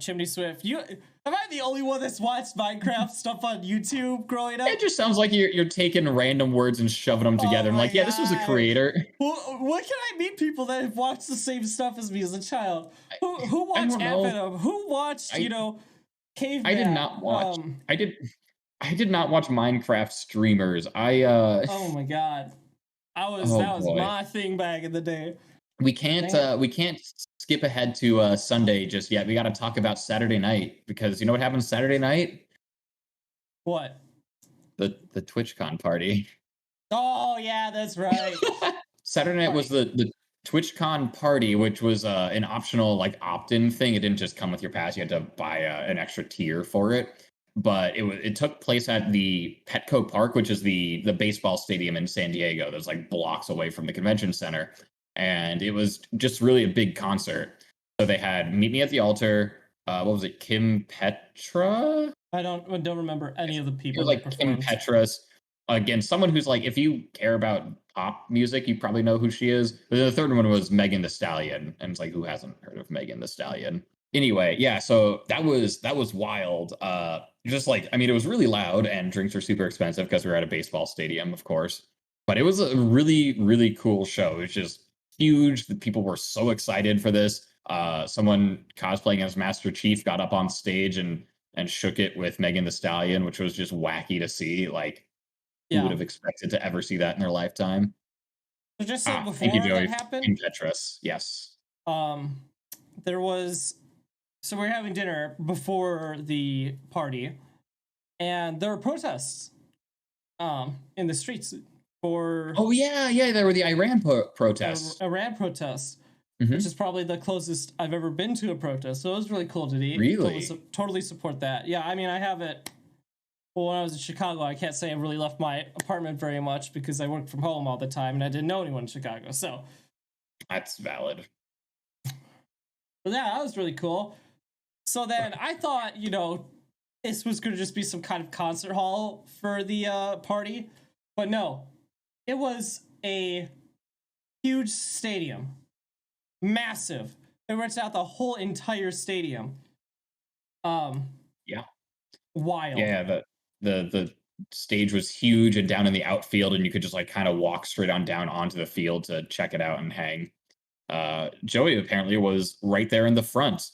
Chimney Swift, am I the only one that's watched Minecraft stuff on YouTube growing up? It just sounds like you're taking random words and shoving them together. I'm like, yeah, this was a God. creator. Well, when can I meet people that have watched the same stuff as me as a child? Who watched don't know. Venom? Who watched Caveman? I did not watch. I did not watch Minecraft streamers. Oh my god, that was boy. my thing back in the day. We can't skip ahead to Sunday just yet. We got to talk about Saturday night because you know what happened Saturday night? What? The TwitchCon party. Oh yeah, that's right. Saturday night was the TwitchCon party, which was an optional like opt-in thing. It didn't just come with your pass; you had to buy an extra tier for it. But it took place at the Petco Park, which is the baseball stadium in San Diego. That's like blocks away from the convention center, and it was just really a big concert. So they had Meet Me at the Altar. What was it? Kim Petra? I don't remember any of the It people. was like Kim Petras. Again, someone who's like, if you care about pop music, you probably know who she is. The third one was Megan the Stallion, and it's like, who hasn't heard of Megan the Stallion? Anyway, yeah, so that was wild. Just like, I mean, it was really loud, and drinks are super expensive because we were at a baseball stadium, of course. But it was a really, really cool show. It was just huge. The people were so excited for this. Someone cosplaying as Master Chief got up on stage and shook it with Megan the Stallion, which was just wacky to see. Like, who would have expected to ever see that in their lifetime? So just so before thank you, Joey, that happened, in Petras, yes. There was, so we were having dinner before the party, and there were protests, in the streets for. Oh yeah, there were the Iran protests. Iran protests. Mm-hmm. Which is probably the closest I've ever been to a protest. So it was really cool to do. Really? Totally support that. Yeah, I mean, I have it. Well, when I was in Chicago, I can't say I really left my apartment very much because I worked from home all the time and I didn't know anyone in Chicago. So that's valid. But yeah, that was really cool. So then I thought, this was going to just be some kind of concert hall for the party. But no, it was a huge stadium. Massive. It rented out the whole entire stadium. Yeah. Wild. Yeah, the stage was huge and down in the outfield, and you could just like kind of walk straight on down onto the field to check it out and hang. Joey apparently was right there in the front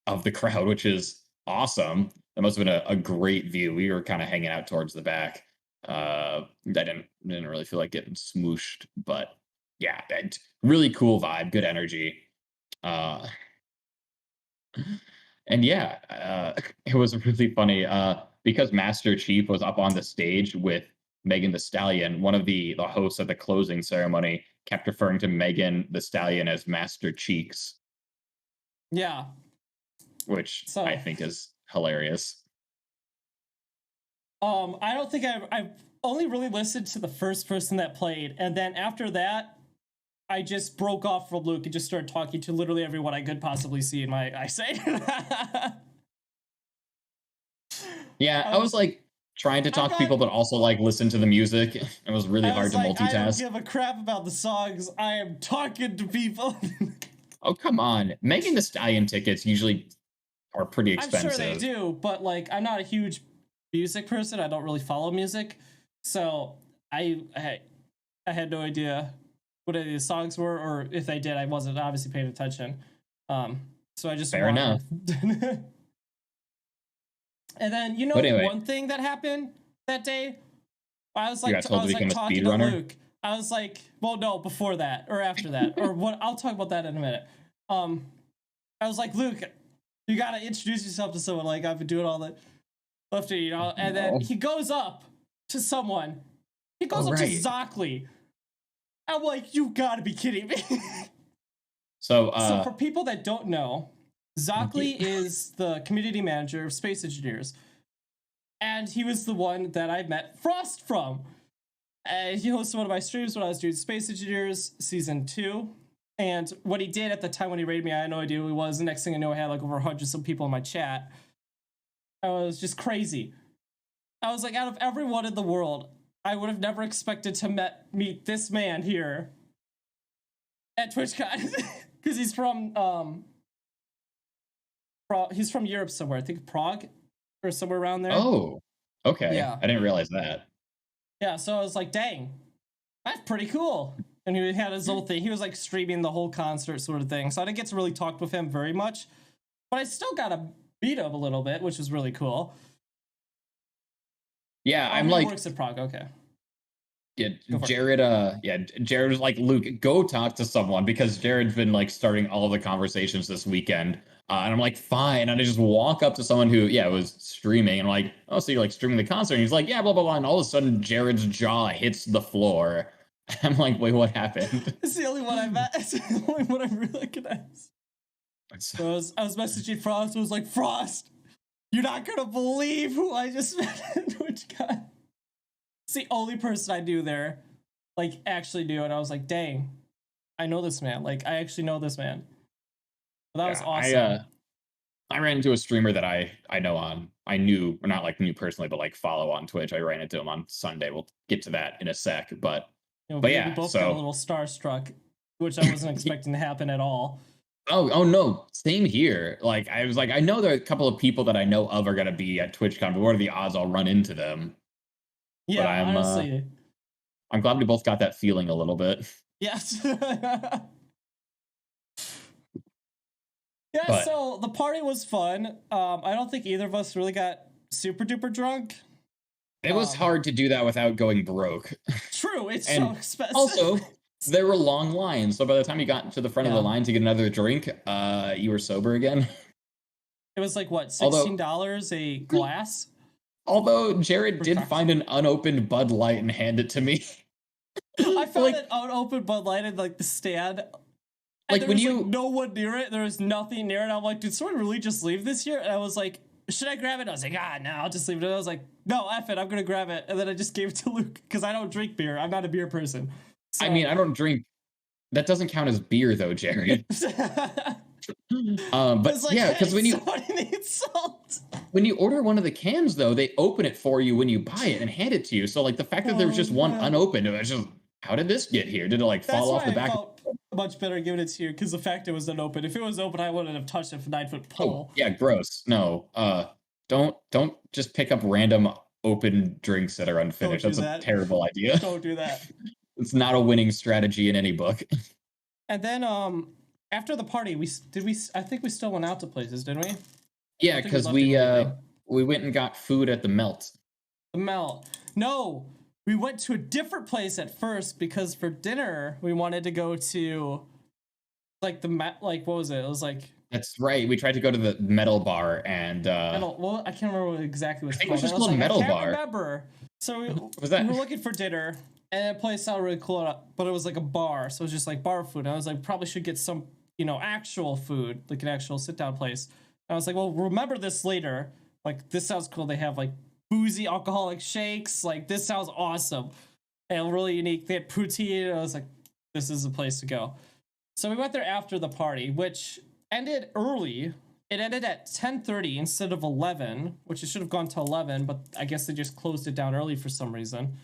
of the crowd, which is awesome. That must have been a great view. We were kind of hanging out towards the back. I didn't really feel like getting smooshed, but yeah, really cool vibe, good energy. And yeah, it was really funny because Master Chief was up on the stage with Megan the Stallion. One of the hosts at the closing ceremony kept referring to Megan the Stallion as Master Cheeks, Yeah. which So I think is hilarious. I don't think I've only really listened to the first person that played, and then after that, I just broke off from Luke and just started talking to literally everyone I could possibly see in my eyesight. Yeah, I was like trying to talk to people, but also like listen to the music. It was really hard to I don't multitask. give a crap about the songs. I am talking to people. Oh, come on. Megan the Stallion tickets usually are pretty I'm sure expensive. they do, but like I'm not a huge music person. I don't really follow music, so I had no idea what any of the songs were, or if they did, I wasn't obviously paying attention. So I just Fair enough. And then one thing that happened that day, I was like talking to Luke. I was like, well, no, before that or after that or what? I'll talk about that in a minute. I was like, Luke, you gotta introduce yourself to someone. Like I've been doing all that lifting, And then he goes up to someone. He goes up to Zockley. I'm like, you gotta be kidding me. So for people that don't know, Zockley is the community manager of Space Engineers. And he was the one that I met Frost from. He hosted one of my streams when I was doing Space Engineers Season 2. And what he did at the time when he raided me, I had no idea who he was. The next thing I know, I had like over 100 some people in my chat. I was just crazy. I was like, out of everyone in the world, I would have never expected to meet this man here at TwitchCon. Because he's from Europe somewhere. I think Prague or somewhere around there. Oh, okay. Yeah. I didn't realize that. Yeah, so I was like, dang, that's pretty cool. And he had his little thing. He was like streaming the whole concert sort of thing. So I didn't get to really talk with him very much. But I still got to beat him a little bit, which was really cool. Yeah, I'm like... He works at Prague, okay. Yeah, Jared was like, Luke, go talk to someone, because Jared's been like starting all of the conversations this weekend. And I'm like, fine. And I just walk up to someone who, was streaming. And I'm like, oh, so you're like streaming the concert? And he's like, yeah, blah, blah, blah. And all of a sudden, Jared's jaw hits the floor. I'm like, wait, what happened? It's the only one I met. It's the only one I really recognize. So I was messaging Frost. I was like, Frost, you're not going to believe who I just met at TwitchCon. It's the only person I knew there, like, actually knew. And I was like, dang, I know this man. Like, I actually know this man. But that was awesome. I ran into a streamer that I knew, or not like knew personally, but like follow on Twitch. I ran into him on Sunday. We'll get to that in a sec. But we both got a little starstruck, which I wasn't expecting to happen at all. Oh no, same here. Like, I was like, I know there are a couple of people that I know of are going to be at TwitchCon, but what are the odds I'll run into them? Yeah, but honestly. I'm glad we both got that feeling a little bit. Yes. So the party was fun. I don't think either of us really got super duper drunk. It was hard to do that without going broke. True, it's so expensive. Also, there were long lines, so by the time you got to the front of the line to get another drink, you were sober again. It was like, what, $16 a glass? Although Jared did find an unopened Bud Light and hand it to me. I found an unopened Bud Light in like the stand. And like, when no one near it, there was nothing near it. I'm like, did someone really just leave this here? And I was like, should I grab it? I was like, no, I'll just leave it. And I was like, no, F it, I'm gonna grab it. And then I just gave it to Luke because I don't drink beer. I'm not a beer person. So, I mean, I don't drink. That doesn't count as beer though, Jared. But like, yeah, because when you order one of the cans though, they open it for you when you buy it and hand it to you. So like the fact that there was just one unopened, it was just, how did this get here? Did it like fall off the back? Much better giving it to you because the fact it was unopened. If it was open, I wouldn't have touched it for 9-foot pole. Oh, yeah, gross. No, don't just pick up random open drinks that are unfinished. That's a terrible idea. Don't do that. It's not a winning strategy in any book. And then after the party, I think we still went out to places, didn't we? Yeah, because we went and got food at the Melt. The Melt. No, we went to a different place at first because for dinner we wanted to go to like what was it? It was like, that's right. We tried to go to the metal bar and I can't remember what exactly was. I think it was just called Metal Bar. Remember. So Was we that? were looking for dinner, and the place sounded really cool, but it was like a bar, so it was just like bar food. And I was like, probably should get some, actual food, like an actual sit down place. And I was like, well, remember this later. Like, this sounds cool. They have like boozy alcoholic shakes. Like, this sounds awesome and really unique. They had poutine. And I was like, this is the place to go. So we went there after the party, which ended early. It ended at 10:30 instead of 11, which it should have gone to 11, but I guess they just closed it down early for some reason.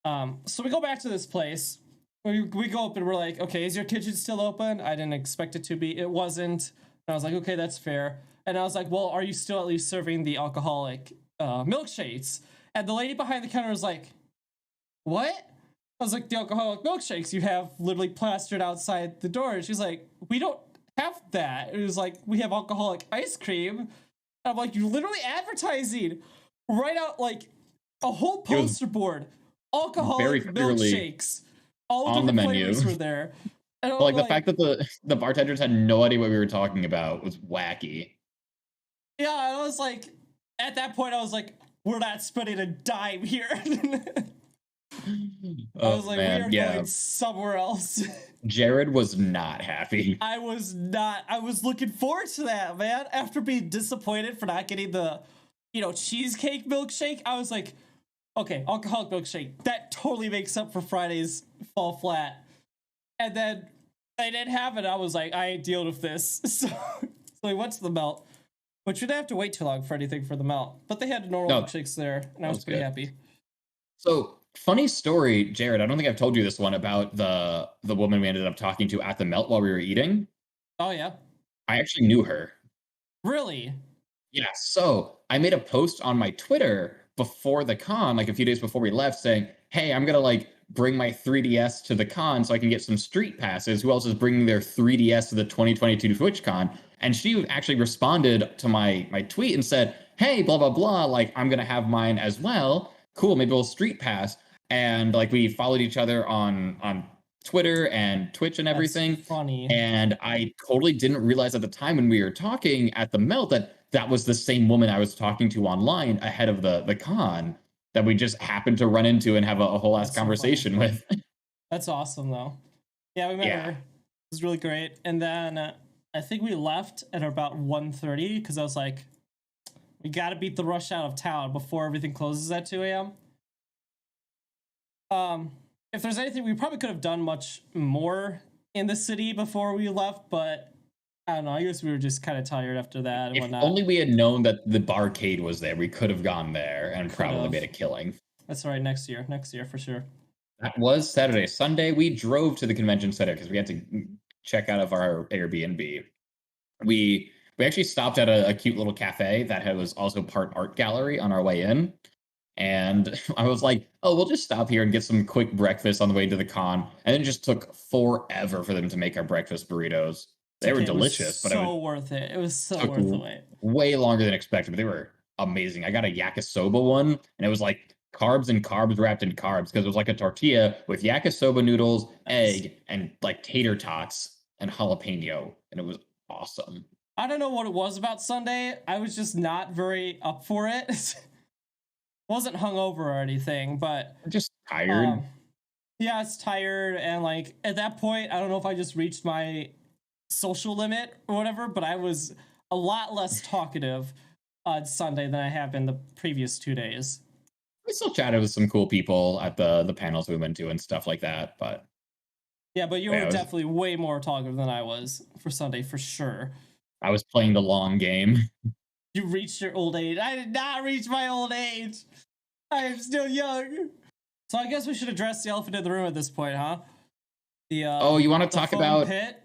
So we go back to this place. We go up and we're like, okay, is your kitchen still open? I didn't expect it to be. It wasn't. And I was like, okay, that's fair. And I was like, well, are you still at least serving the alcoholic milkshakes? And the lady behind the counter was like, what? I was like, the alcoholic milkshakes you have literally plastered outside the door. And she's like, we don't have that. It was like, we have alcoholic ice cream. And I'm like, you're literally advertising right out, like a whole poster board, alcoholic milkshakes. All on the menu flavors were there. And like the fact that the bartenders had no idea what we were talking about was wacky. Yeah, I was like, at that point, I was like, we're not spending a dime here. I was like, man, we are going somewhere else. Jared was not happy. I was not. I was looking forward to that, man. After being disappointed for not getting the, cheesecake milkshake, I was like, okay, alcoholic milkshake. That totally makes up for Friday's fall flat. And then they didn't have it. I was like, I ain't dealing with this. So we went to the melt, which we didn't have to wait too long for anything for the melt. But they had normal milkshakes there, and I was pretty happy. So, funny story, Jared. I don't think I've told you this one about the woman we ended up talking to at the melt while we were eating. Oh, yeah? I actually knew her. Really? Yeah, so I made a post on my Twitter before the con, like a few days before we left, saying, hey, I'm going to bring my 3DS to the con so I can get some street passes. Who else is bringing their 3DS to the 2022 TwitchCon? And she actually responded to my tweet and said, hey, blah, blah, blah, I'm going to have mine as well. Cool, maybe we'll street pass. And we followed each other on Twitter and Twitch and everything. That's funny. And I totally didn't realize at the time when we were talking at the melt that was the same woman I was talking to online ahead of the con that we just happened to run into and have a whole ass conversation with. That's awesome, though. Yeah, we met her. It was really great. And then I think we left at about 1:30 because I was like, we got to beat the rush out of town before everything closes at 2 a.m. If there's anything, we probably could have done much more in the city before we left, but I don't know. I guess we were just kind of tired after that and whatnot. Only we had known that the barcade was there, we could have gone there and probably made a killing. That's right. Next year for sure. That was Saturday. Sunday, we drove to the convention center because we had to check out of our Airbnb. We actually stopped at a cute little cafe that was also part art gallery on our way in. And I was like, oh, we'll just stop here and get some quick breakfast on the way to the con. And it just took forever for them to make our breakfast burritos. They were delicious, but so worth it. It was so worth the wait. Way longer than expected, but they were amazing. I got a yakisoba one, and it was carbs and carbs wrapped in carbs because it was like a tortilla with yakisoba noodles, egg, and tater tots and jalapeno, and it was awesome. I don't know what it was about Sunday. I was just not very up for it. Wasn't hungover or anything, but I'm just tired. Yeah, it's tired, and at that point, I don't know if I just reached my social limit or whatever, but I was a lot less talkative on Sunday than I have been the previous 2 days. We still chatted with some cool people at the panels we went to and stuff like that, but yeah, but you were definitely way more talkative than I was for Sunday, for sure. I was playing the long game. You reached your old age. I did not reach my old age. I am still young. So I guess we should address the elephant in the room at this point, huh? You want to talk about pit?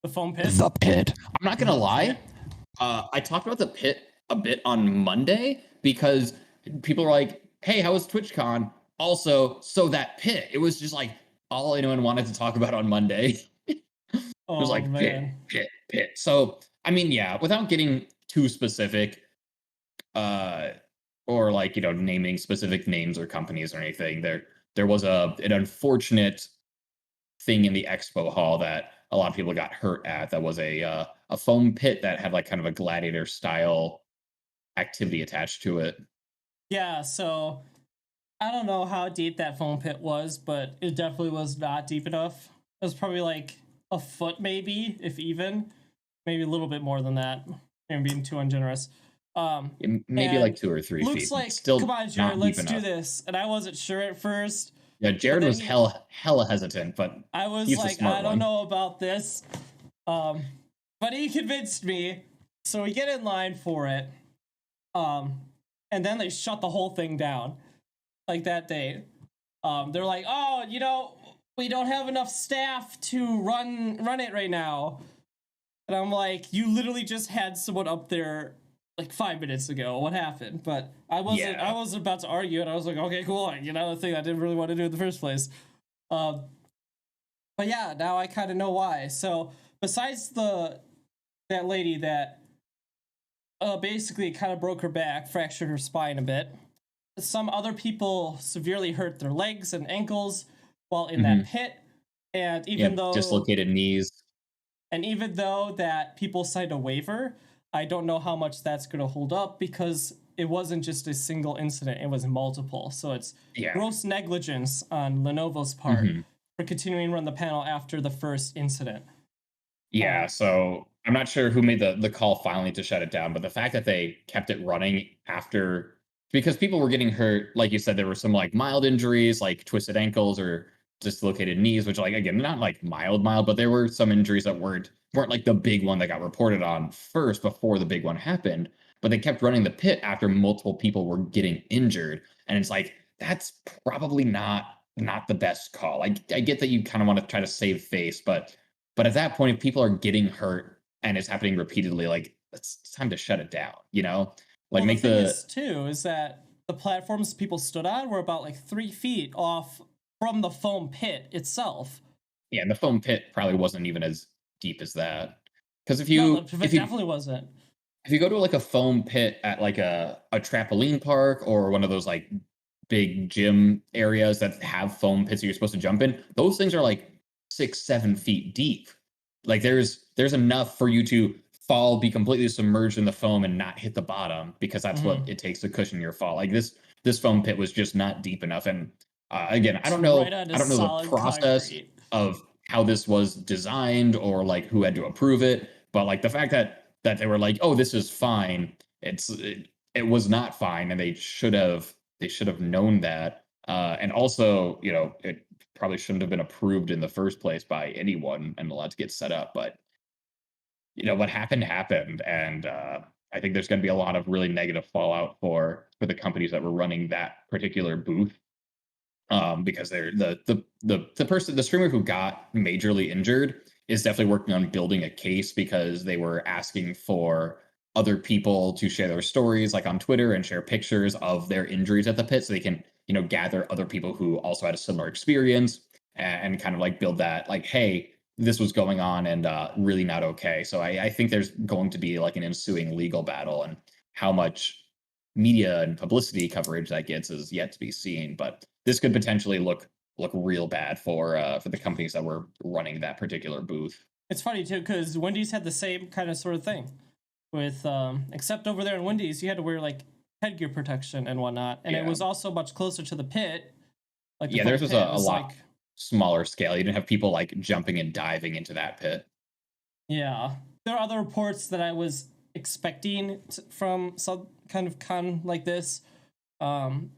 The foam pit? The pit. I'm not gonna lie. I talked about the pit a bit on Monday because people were like, hey, how was TwitchCon? Also, so that pit. It was just all anyone wanted to talk about on Monday. It was pit. So, I mean, yeah, without getting too specific, or naming specific names or companies or anything, there was an unfortunate thing in the expo hall that a lot of people got hurt at. That was a foam pit that had kind of a gladiator style activity attached to it. Yeah, so I don't know how deep that foam pit was, but it definitely was not deep enough. It was probably like a foot, maybe, if even, maybe a little bit more than that. Maybe being too ungenerous. Maybe like And 2 or 3 feet. Luke's like, "Come Still on, Jared, not deep let's do enough. this." And I wasn't sure at first, Yeah, but Jared then was hella hesitant, but I was he's the like, smart "I don't one. know about this," um, but he convinced me. So we get in line for it, um, and then they shut the whole thing down like that day. They're like, "Oh, we don't have enough staff to run it right now." And I'm like, "You literally just had someone up there like 5 minutes ago. What happened?" But I Yeah. wasn't about to argue, and I was like, "Okay, cool." The thing I didn't really want to do in the first place. Um, but yeah, now I kind of know why. So besides that lady that basically kind of broke her back, fractured her spine a bit, some other people severely hurt their legs and ankles while in that Hmm. pit. And Yeah, even though dislocated knees. and even though that people signed a waiver, I don't know how much that's going to hold up because it wasn't just a single incident, it was multiple. So it's Yeah. gross negligence on Lenovo's part Hmm. for continuing to run the panel after the first incident. Yeah, Um, so I'm not sure who made the call finally to shut it down, but the fact that they kept it running after, because people were getting hurt, like you said, there were some like mild injuries, like twisted ankles or dislocated knees, which like again, not like mild, but there were some injuries that weren't like the big one that got reported on first before the big one happened. But they kept running the pit after multiple people were getting injured. And it's like, that's probably not the best call. I get that you kind of want to try to save face, but at that point, if people are getting hurt and it's happening repeatedly, like it's time to shut it down, you know? Like well, the make thing the is, too, is that the platforms people stood on were about like 3 feet off from the foam pit itself. yeah, and the foam pit probably wasn't even as deep as that. Because No, it definitely wasn't. if you go to like a foam pit at like a trampoline park or one of those like big gym areas that have foam pits that you're supposed to jump in, those things are like 6, 7 feet deep. Like there's enough for you to fall, be completely submerged in the foam and not hit the bottom because that's what Mm-hmm. it takes to cushion your fall. Like this foam pit was just not deep enough. And again, It's right onto I don't know the solid process concrete. of how this was designed or like who had to approve it, but like the fact that they were like, oh, this is fine. It was not fine, and they should have known that. And also, it probably shouldn't have been approved in the first place by anyone and allowed to get set up. But what happened, and I think there's going to be a lot of really negative fallout for the companies that were running that particular booth, because they're the streamer who got majorly injured is definitely working on building a case because they were asking for other people to share their stories like on Twitter and share pictures of their injuries at the pit so they can gather other people who also had a similar experience and kind of like build that like, hey, this was going on and really not okay. So I think there's going to be like an ensuing legal battle, and how much media and publicity coverage that gets is yet to be seen. But this could potentially look real bad for the companies that were running that particular booth. It's funny too because Wendy's had the same kind of sort of thing with except over there in Wendy's you had to wear like headgear protection and whatnot, and it Yeah, was also much closer to the pit, like the yeah. foam Theirs was pit. It a was lot like, smaller scale. You didn't have people like jumping and diving into that pit. yeah. There are other reports that I was expecting from some kind of con like this. Um,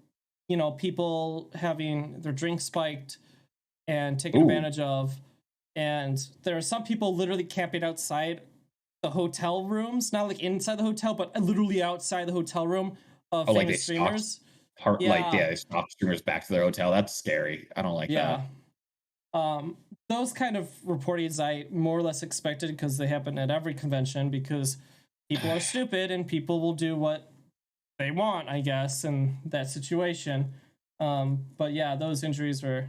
people having their drinks spiked and taken Ooh, advantage of. And there are some people literally camping outside the hotel rooms, not like inside the hotel, but literally outside the hotel room of oh, like they famous stalked streamers. part like Yeah, yeah, they stalked streamers back to their hotel. That's scary. I don't like yeah. that. Those kind of reportings I more or less expected because they happen at every convention because people are stupid and people will do what they want, I guess, in that situation. But yeah, those injuries were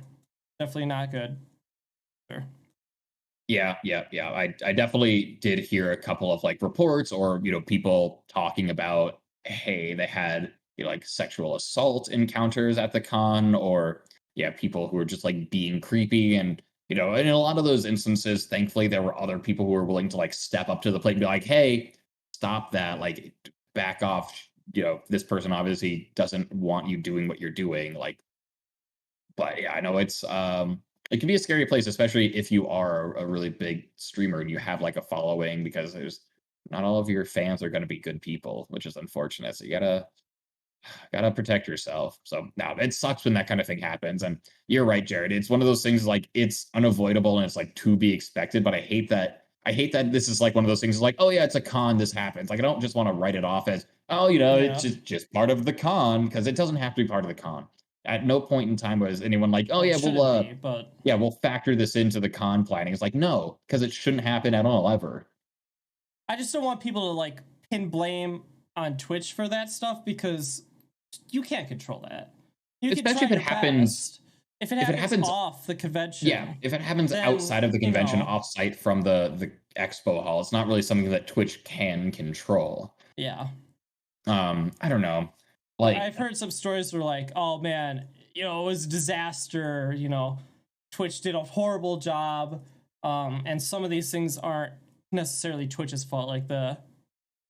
definitely not good. Sure. Yeah. I definitely did hear a couple of like reports or people talking about, hey, they had like sexual assault encounters at the con, or yeah, people who were just like being creepy. And in a lot of those instances, thankfully there were other people who were willing to like step up to the plate and be like, hey, stop that, like back off, this person obviously doesn't want you doing what you're doing. Like, but yeah, I know it can be a scary place, especially if you are a really big streamer and you have like a following, because there's not all of your fans are going to be good people, which is unfortunate. So you gotta protect yourself. So now it sucks when that kind of thing happens. And you're right, Jared. It's one of those things like it's unavoidable and it's like to be expected. But I hate that. I hate that this is like one of those things like, oh yeah, it's a con. This happens. Like I don't just want to write it off as, oh, it's Yeah. just part of the con, because it doesn't have to be part of the con. At no point in time was anyone like, oh Well, it yeah, shouldn't be, but we'll factor this into the con planning. It's like no, because it shouldn't happen at all ever. I just don't want people to like pin blame on Twitch for that stuff because you can't control that. You can Especially try if it your happens. best. If it happens off the convention, Yeah, if it happens then, outside of the convention, off-site from the expo hall, it's not really something that Twitch can control. Yeah. I don't know. I've heard some stories where like, oh man, it was a disaster. Twitch did a horrible job, and some of these things aren't necessarily Twitch's fault. Like the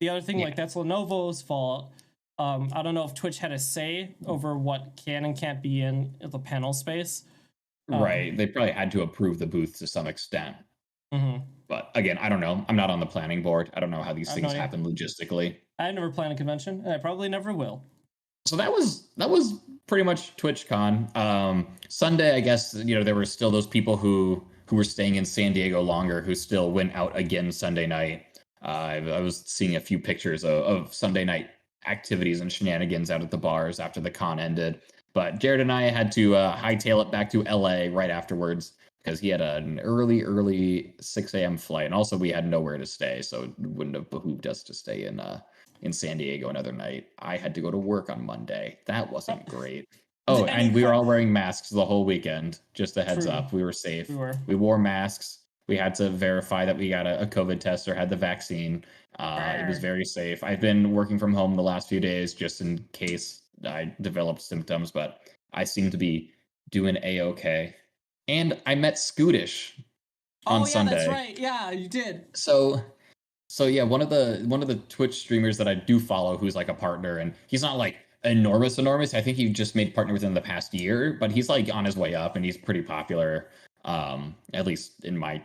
other thing, like that's Lenovo's fault. I don't know if Twitch had a say over what can and can't be in the panel space. Right. They probably had to approve the booth to some extent. Mm-hmm. But again, I don't know. I'm not on the planning board. I don't know how these things happen logistically. I never planned a convention, and I probably never will. So that was pretty much TwitchCon. Sunday, I guess, there were still those people who were staying in San Diego longer who still went out again Sunday night. I was seeing a few pictures of Sunday night activities and shenanigans out at the bars after the con ended. But Jared and I had to hightail it back to LA right afterwards because he had an early 6 a.m. flight. And also we had nowhere to stay, so it wouldn't have behooved us to stay in San Diego another night. I had to go to work on Monday. That wasn't great. Oh, and we were all wearing masks the whole weekend. Just a heads up. We were safe. We wore masks. We had to verify that we got a COVID test or had the vaccine. It was very safe. I've been working from home the last few days just in case I developed symptoms, but I seem to be doing A-okay. And I met Scootish on Sunday. That's right. Yeah, you did. So yeah, one of the Twitch streamers that I do follow, who's like a partner, and he's not like enormous. I think he just made partner within the past year, but he's like on his way up, and he's pretty popular, at least in my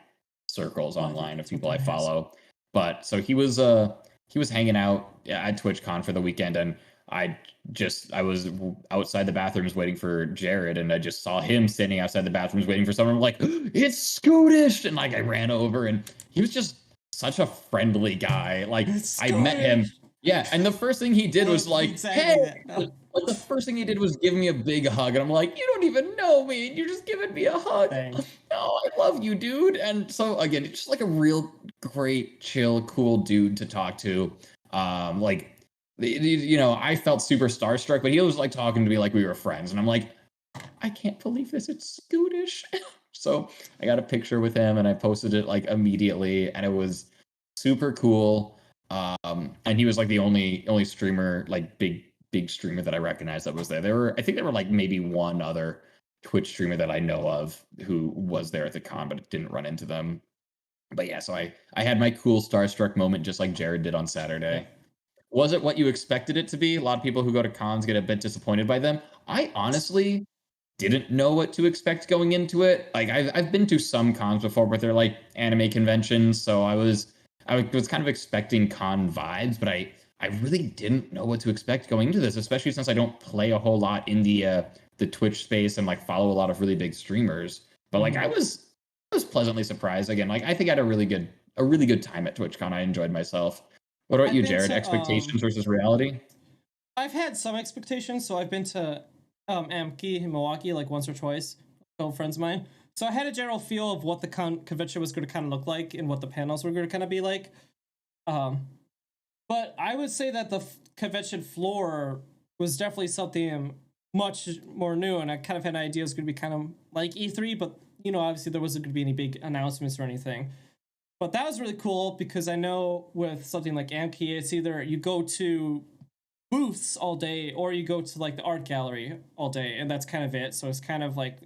circles online of people I follow. But so he was hanging out at TwitchCon for the weekend, and I was outside the bathrooms waiting for Jared, and I just saw him standing outside the bathrooms waiting for someone. I'm like, it's Scootish, and like I ran over, and he was just such a friendly guy. Like I met him. Yeah, and the first thing he did was like, hey, like the first thing he did was give me a big hug, and I'm like, you don't even know me, and you're just giving me a hug. Oh, I love you, dude. And so again, it's just like a real great, chill, cool dude to talk to. Like, I felt super starstruck, but he was like talking to me like we were friends, and I'm like, I can't believe this. It's Scootish. So I got a picture with him and I posted it like immediately, and it was super cool. And he was like the only streamer, like big streamer that I recognized that was there. I think there were like maybe one other Twitch streamer that I know of who was there at the con, but didn't run into them. But yeah, so I had my cool starstruck moment just like Jared did on Saturday. Was it what you expected it to be? A lot of people who go to cons get a bit disappointed by them. I honestly didn't know what to expect going into it. Like I've been to some cons before, but they're like anime conventions, so I was kind of expecting con vibes, but I really didn't know what to expect going into this, especially since I don't play a whole lot in the Twitch space and like follow a lot of really big streamers. But like I was pleasantly surprised. Again, like I think I had a really good time at TwitchCon. I enjoyed myself. What about you, Jared? Expectations versus reality? I've had some expectations, so I've been to Amki in Milwaukee like once or twice, old friends of mine. So I had a general feel of what the convention was going to kind of look like and what the panels were going to kind of be like. But I would say that the convention floor was definitely something much more new, and I kind of had an idea it was going to be kind of like E3, but obviously there wasn't going to be any big announcements or anything. But that was really cool because I know with something like Amki, it's either you go to booths all day or you go to like the art gallery all day, and that's kind of it. So it's kind of like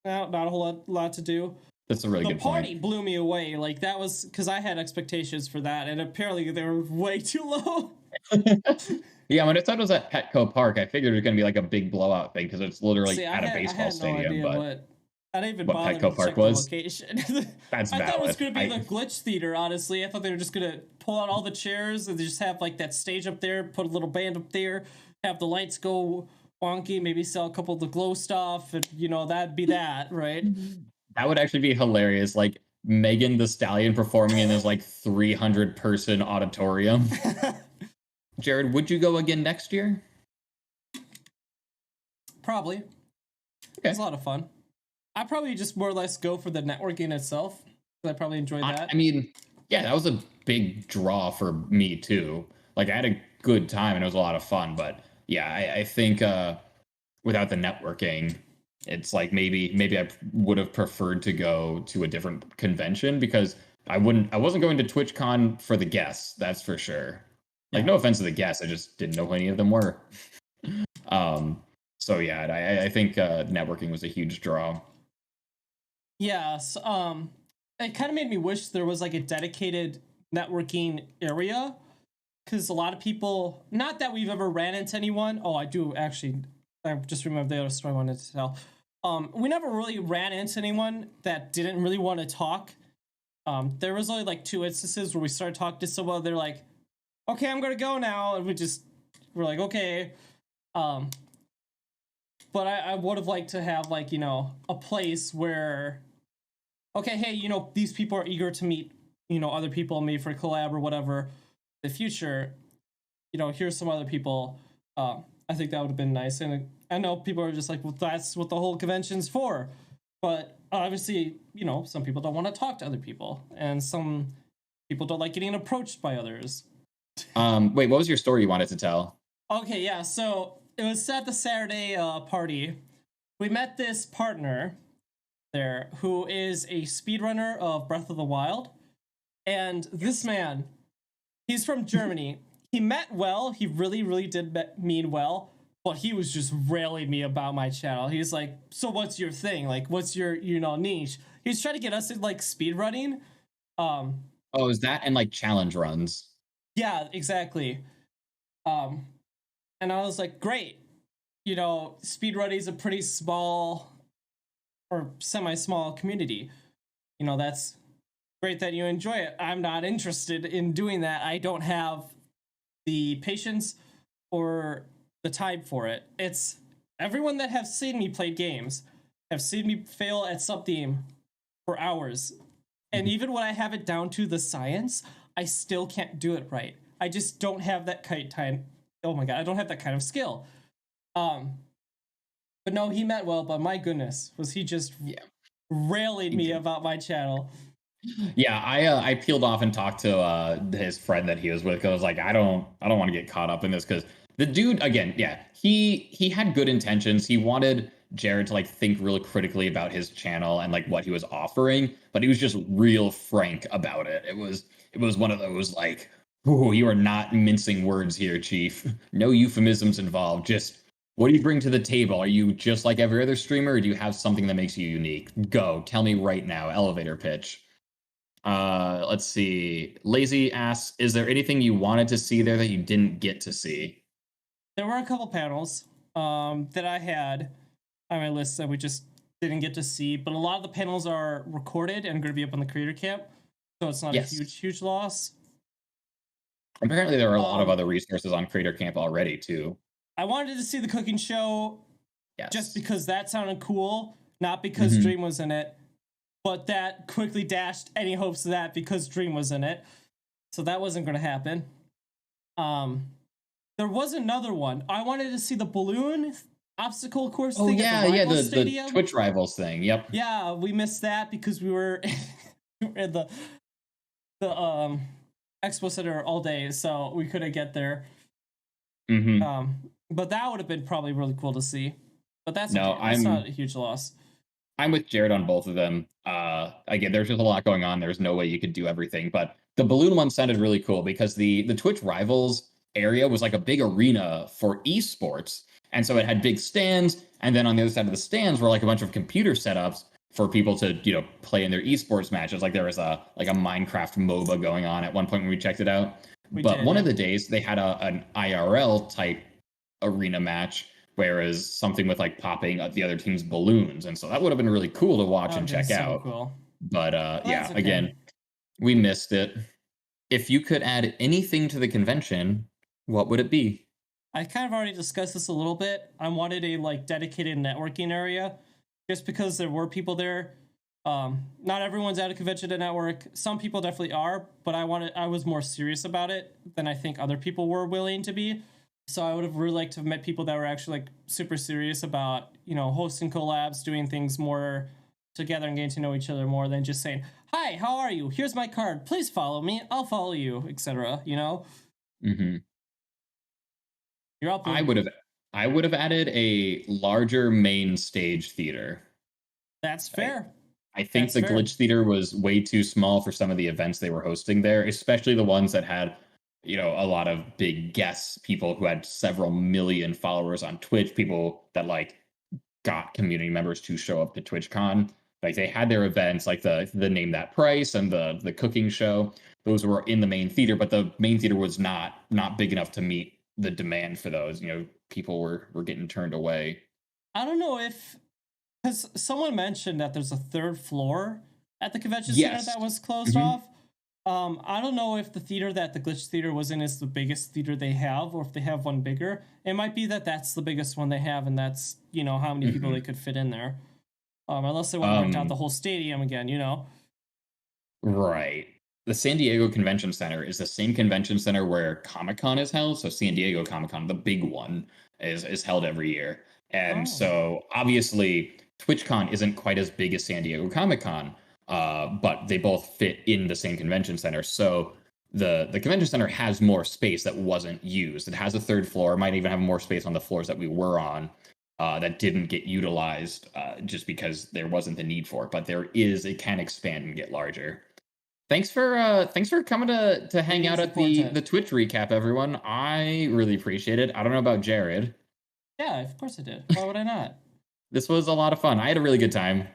not a whole lot to do. That's a really good point. The party blew me away. Like that was because I had expectations for that, and apparently they were way too low. Yeah, when it said it was at Petco Park, I figured it was going to be like a big blowout thing because it's literally See, at a I baseball had no stadium. idea But what. I didn't even what bother Petco to Park check the was, location. that's I thought it was valid. gonna be the Glitch Theater. Honestly, I thought they were just gonna pull out all the chairs and they just have like that stage up there, put a little band up there, have the lights go wonky, maybe sell a couple of the glow stuff, and that'd be that, right? That would actually be hilarious. Like Megan the Stallion performing in this like 300-person auditorium. Jared, would you go again next year? Probably. Okay. It's a lot of fun. I probably just more or less go for the networking itself. I probably enjoy that. I mean, yeah, that was a big draw for me too. Like I had a good time and it was a lot of fun, but yeah, I think without the networking, it's like maybe I would have preferred to go to a different convention because I wasn't going to TwitchCon for the guests, that's for sure. Like Yeah. no offense to the guests, I just didn't know who any of them were. So yeah, I think networking was a huge draw. Yes. It kind of made me wish there was like a dedicated networking area because a lot of people, not that we've ever ran into anyone. Oh, I do actually. I just remembered the other story I wanted to tell. We never really ran into anyone that didn't really want to talk. There was only like 2 instances where we started talking to someone. They're like, "Okay, I'm gonna go now," and we're like, "Okay." But I would have liked to have like a place where, okay, hey, these people are eager to meet other people, maybe for collab or whatever in the future. Here's some other people. I think that would have been nice. And I know people are just like, well, that's what the whole convention's for. But obviously, some people don't want to talk to other people, and some people don't like getting approached by others. Wait, what was your story you wanted to tell? Okay, yeah. So it was at the Saturday party. We met this partner there who is a speedrunner of Breath of the Wild. And this man, he's from Germany. He meant well. He really, really did mean well. But he was just railing me about my channel. He's like, so what's your thing? Like, what's your, niche? He's trying to get us in, like, speedrunning. Oh, is that and like challenge runs? Yeah, exactly. And I was like, great. Speedrunning is a pretty small or semi-small community. That's great that you enjoy it. I'm not interested in doing that. I don't have the patience or the time for it. It's everyone that have seen me play games have seen me fail at something for hours. And even when I have it down to the science, I still can't do it right. I just don't have that kind of time. Oh my god, I don't have that kind of skill. But no, he meant well, but my goodness, was he just railing me about my channel. Yeah, I peeled off and talked to his friend that he was with because I was like, I don't want to get caught up in this because the dude again, yeah, he had good intentions. He wanted Jared to like think real critically about his channel and like what he was offering, but he was just real frank about it. It was one of those like, oh, you are not mincing words here, Chief. No euphemisms involved. Just what do you bring to the table? Are you just like every other streamer, or do you have something that makes you unique? Go, tell me right now. Elevator pitch. Let's see. Lazy asks, is there anything you wanted to see there that you didn't get to see? There were a couple panels that I had on my list that we just didn't get to see, but a lot of the panels are recorded and going to be up on the creator camp, so it's not a huge loss. Apparently there are a lot of other resources on creator camp already too. I wanted to see the cooking show just because that sounded cool, not because Dream was in it. But that quickly dashed any hopes of that because Dream was in it. So that wasn't going to happen. There was another one. I wanted to see the balloon obstacle course thing at the Twitch Rivals thing. Yep. Yeah, we missed that because we were in the Expo Center all day, so we couldn't get there. But that would have been probably really cool to see. But that's not a huge loss. I'm with Jared on both of them. Again, there's just a lot going on. There's no way you could do everything, but the balloon one sounded really cool because the Twitch Rivals area was like a big arena for esports, and so it had big stands, and then on the other side of the stands were like a bunch of computer setups for people to play in their esports matches. Like there was a Minecraft MOBA going on at one point when we checked it out. But one yeah. of the days they had an IRL type arena match, whereas something with like popping the other team's balloons, and so that would have been really cool to watch That and would be check so out. cool. But That's yeah, okay. again, we missed it. If you could add anything to the convention, what would it be? I kind of already discussed this a little bit. I wanted a like dedicated networking area, just because there were people there. Not everyone's at a convention to network. Some people definitely are, but I was more serious about it than I think other people were willing to be. So I would have really liked to have met people that were actually like super serious about, hosting collabs, doing things more together and getting to know each other more than just saying, "Hi, how are you? Here's my card. Please follow me. I'll follow you," etc. Hmm. You're up, I Luke. would have I would have added a larger main stage theater. That's I, fair. I think That's the fair. Glitch Theater was way too small for some of the events they were hosting there, especially the ones that had, a lot of big guests, people who had several million followers on Twitch, people that like got community members to show up to TwitchCon. Like they had their events, like the Name That Price and the cooking show. Those were in the main theater, but the main theater was not big enough to meet the demand for those. People were getting turned away. I don't know if because someone mentioned that there's a third floor at the convention center Yes. that was closed Hmm. off. I don't know if the theater that the Glitch Theater was in is the biggest theater they have, or if they have one bigger. It might be that that's the biggest one they have, and that's how many people they Hmm. could fit in there. Unless they want to rent out the Um, whole stadium again. right. The San Diego Convention Center is the same convention center where Comic Con is held. So San Diego Comic Con, the big one, is held every year. And Oh, so obviously TwitchCon isn't quite as big as San Diego Comic Con, but they both fit in the same convention center. So the convention center has more space that wasn't used. It has a third floor, might even have more space on the floors that we were on. That didn't get utilized just because there wasn't the need for it, but it can expand and get larger. Thanks for coming to hang it out is at the important. Twitch recap, everyone. I really appreciate it. I don't know about Jared. Yeah, of course I did. Why would I not? This was a lot of fun. I had a really good time.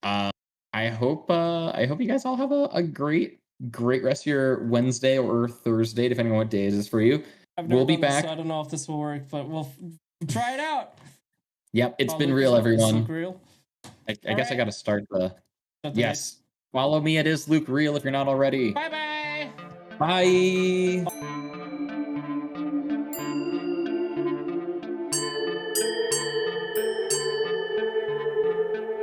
Uh, I hope you guys all have a great rest of your Wednesday or Thursday, depending on what day it is for you. I've never We'll be done this, so I back. don't know if this will work, but we'll try it out. Yep, it's Follow been Luke as real, well. Is Luke everyone. real? I All guess I got right. to start the Shut the tape. yes. Follow me. It is Luke Real if you're not already. Bye bye. Bye.